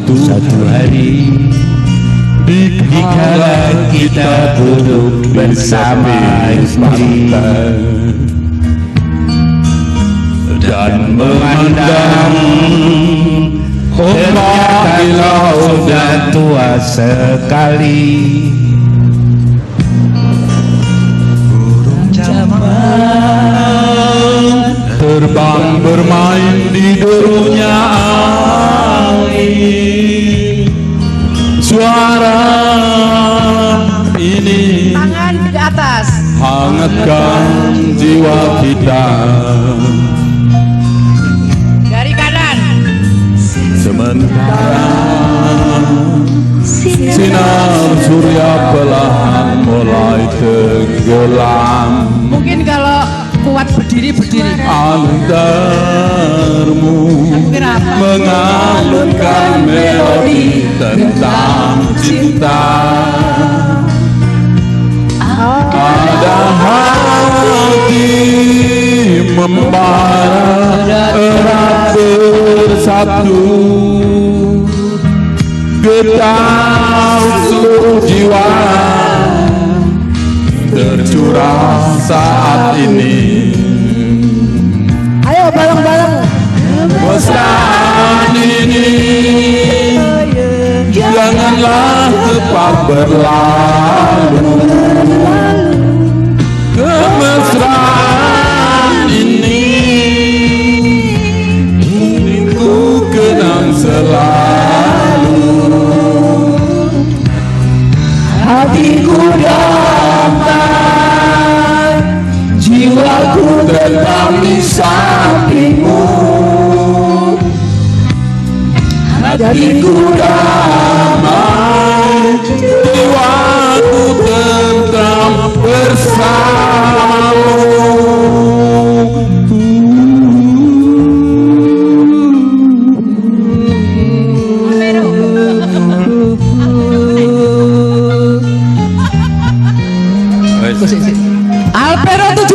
Suatu hari dikala kita duduk bersama istri dan memandang ternyata sudah tua sekali, burung camar terbang bermain di derunya air. Suara ini Tangan di atas. hangatkan jiwa kita. Dari kanan. Sementara sinar surya perlahan mulai tenggelam. Mungkin kalau kuat berdiri. Antarmu mengalunkan melodi tentang cinta. Ada hati membara erat bersatu, getar seluruh jiwa tercurah saat ini. Ayo bareng-bareng. Kemesraan ini janganlah cepat berlalu. Kemesraan ini ingin ku kenang selalu. Hatiku damai, jiwaku tetap di sampingmu. Hatiku damai, jiwaku tentram bersamamu. Alpero 73.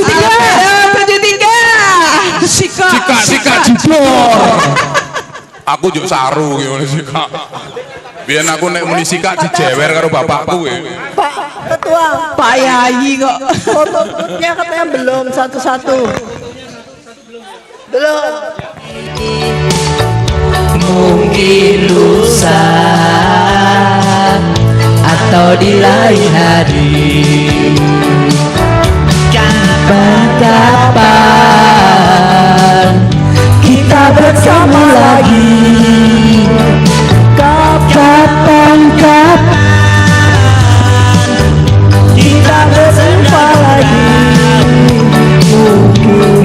Aku juk saru gimana sih kak? Biar aku naik munisika dijewer karo bapakku ya. Pak Ketua, Pak Yayi kok. fotonya katanya belum satu-satu. Belum. Mungkin lusa atau di lain hari, kapan kita bersama lagi, kapan kita berjumpa lagi.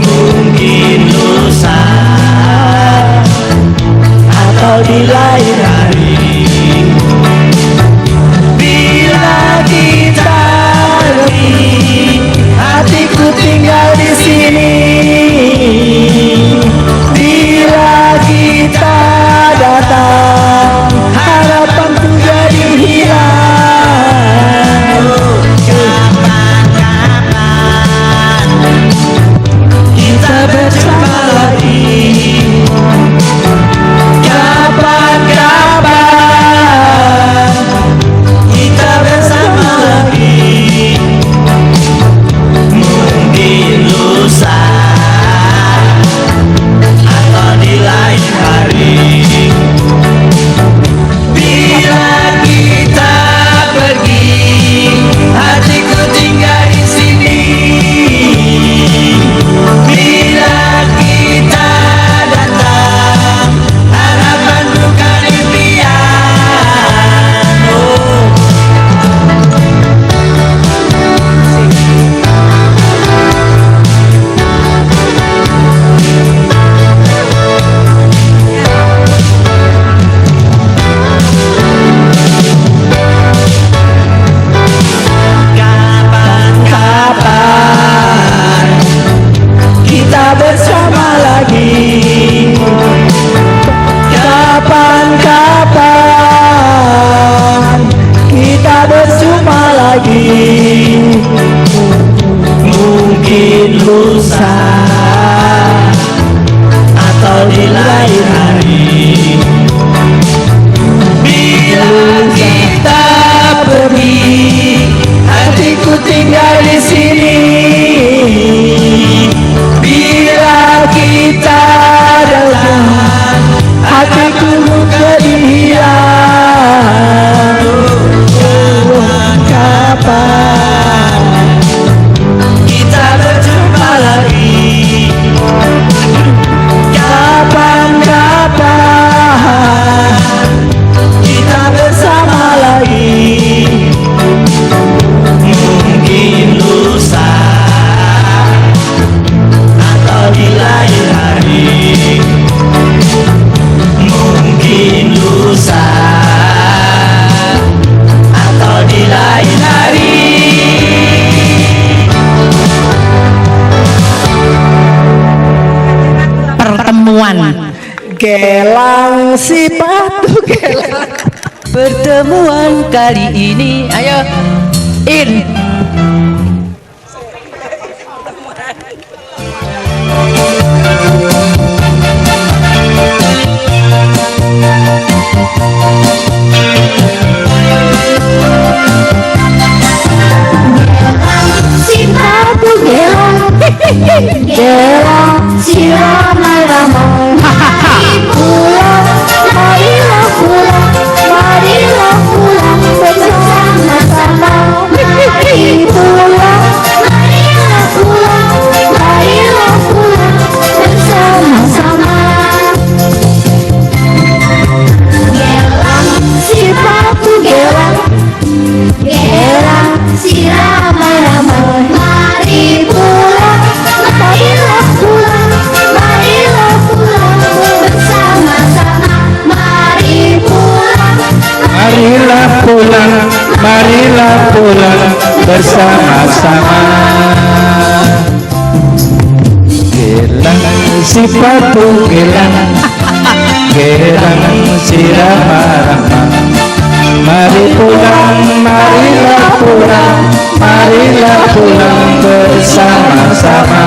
Mungkin lusa atau di lain hari, bila kita pergi, hatiku tinggal di sini. Bila kita datang, harapanku jadi hilang. Kapan kita berjumpa lagi? Kapan kita bersama lagi? Mungkin lusa atau di lain hari, bila kita pergi, hatiku tinggal di sini. Bila kita datang, harapan bukan impian. Kapan kita bersama lagi? Kapan kita berjumpa lagi? Mungkin lusa atau di lain hari, bila kita pergi, hatiku tinggal di sini. Bila kita datang, hatiku menjadi hilang. Kapan kita berjumpa lagi? Kapan kita bersama lagi? Mungkin lusa atau di lain hari, mungkin lusa atau di lain hari. Pertemuan Gelang sipatu gelang. Pertemuan kali ini, ayo in. Sipatu gelang, gelang si ramai-ramai. Marilah pulang, marilah pulang bersama-sama. Mari pulang, marilah pulang, marilah pulang bersama-sama. Gelang sipatu gelang, gelang si ramai-ramai. Mari pulang, marilah pulang, marilah pulang bersama-sama. Mari pulang, Marilah pulang, marilah pulang bersama-sama. Gelang sipatu gelang, gelang si ramai-ramai. Mari pulang, marilah pulang, marilah pulang bersama-sama.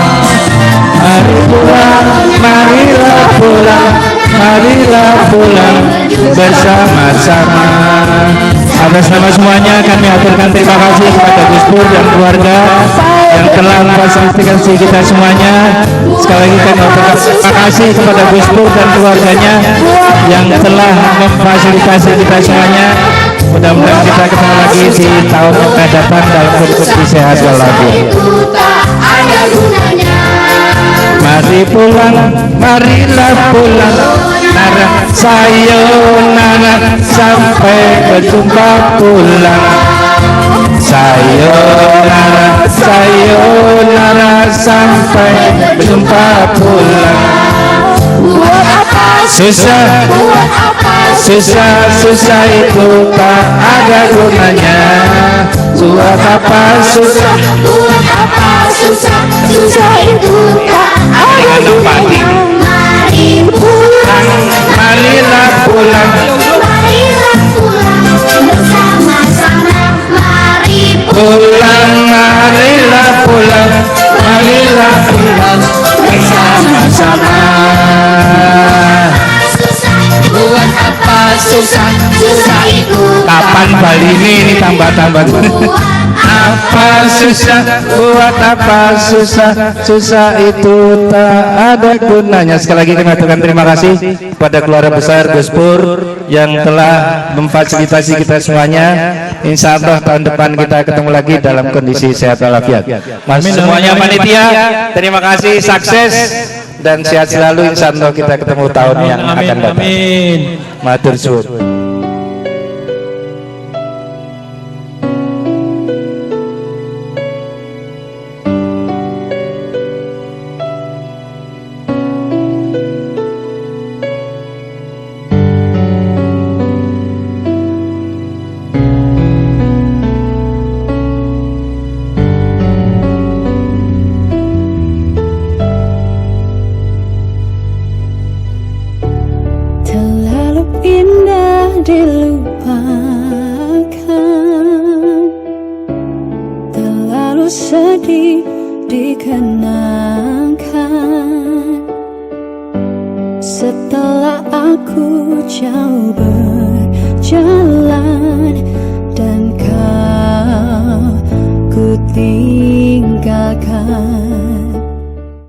Mari pulang, marilah pulang. pulang bersama-sama. Atas nama semuanya kami aturkan terima kasih kepada Gus Pur dan keluarga yang telah memfasilitasi kita semuanya. Sekali lagi kami aturkan terima kasih kepada Gus Pur dan keluarganya yang telah memfasilitasi kita semuanya. Mudah-mudahan kita ketemu lagi di tahun yang akan datang dalam kondisi sehat walafiat. Mari pulang, marilah pulang, nara sayonara, sampai berjumpa pulang. Sayonara, sayonara, sampai berjumpa pulang. Buat apa Susah, susah, susah itu tak ada gunanya. Buat apa susah, Buat apa susah, susah itu tak ada gunanya. Mari pulang, marilah pulang, marilah pulang bersama-sama. Mari pulang, marilah pulang, marilah pulang bersama-sama. Buat apa susah, susah itu Kapan Bali ini tambah-tambah. Apa susah, buat apa susah, susah itu tak ada gunanya. Sekali lagi kami aturkan terima kasih kepada keluarga besar Gus Pur yang telah memfasilitasi kita semuanya. Insya Allah tahun depan kita ketemu lagi dalam kondisi sehat walafiat. Mas semuanya panitia, terima kasih, sukses dan sehat selalu. Insya Allah kita ketemu tahun yang akan datang. Matur suwun. terlalu indah dilupakan, terlalu sedih dikenangkan. Setelah aku jauh berjalan dan kau ku tinggalkan.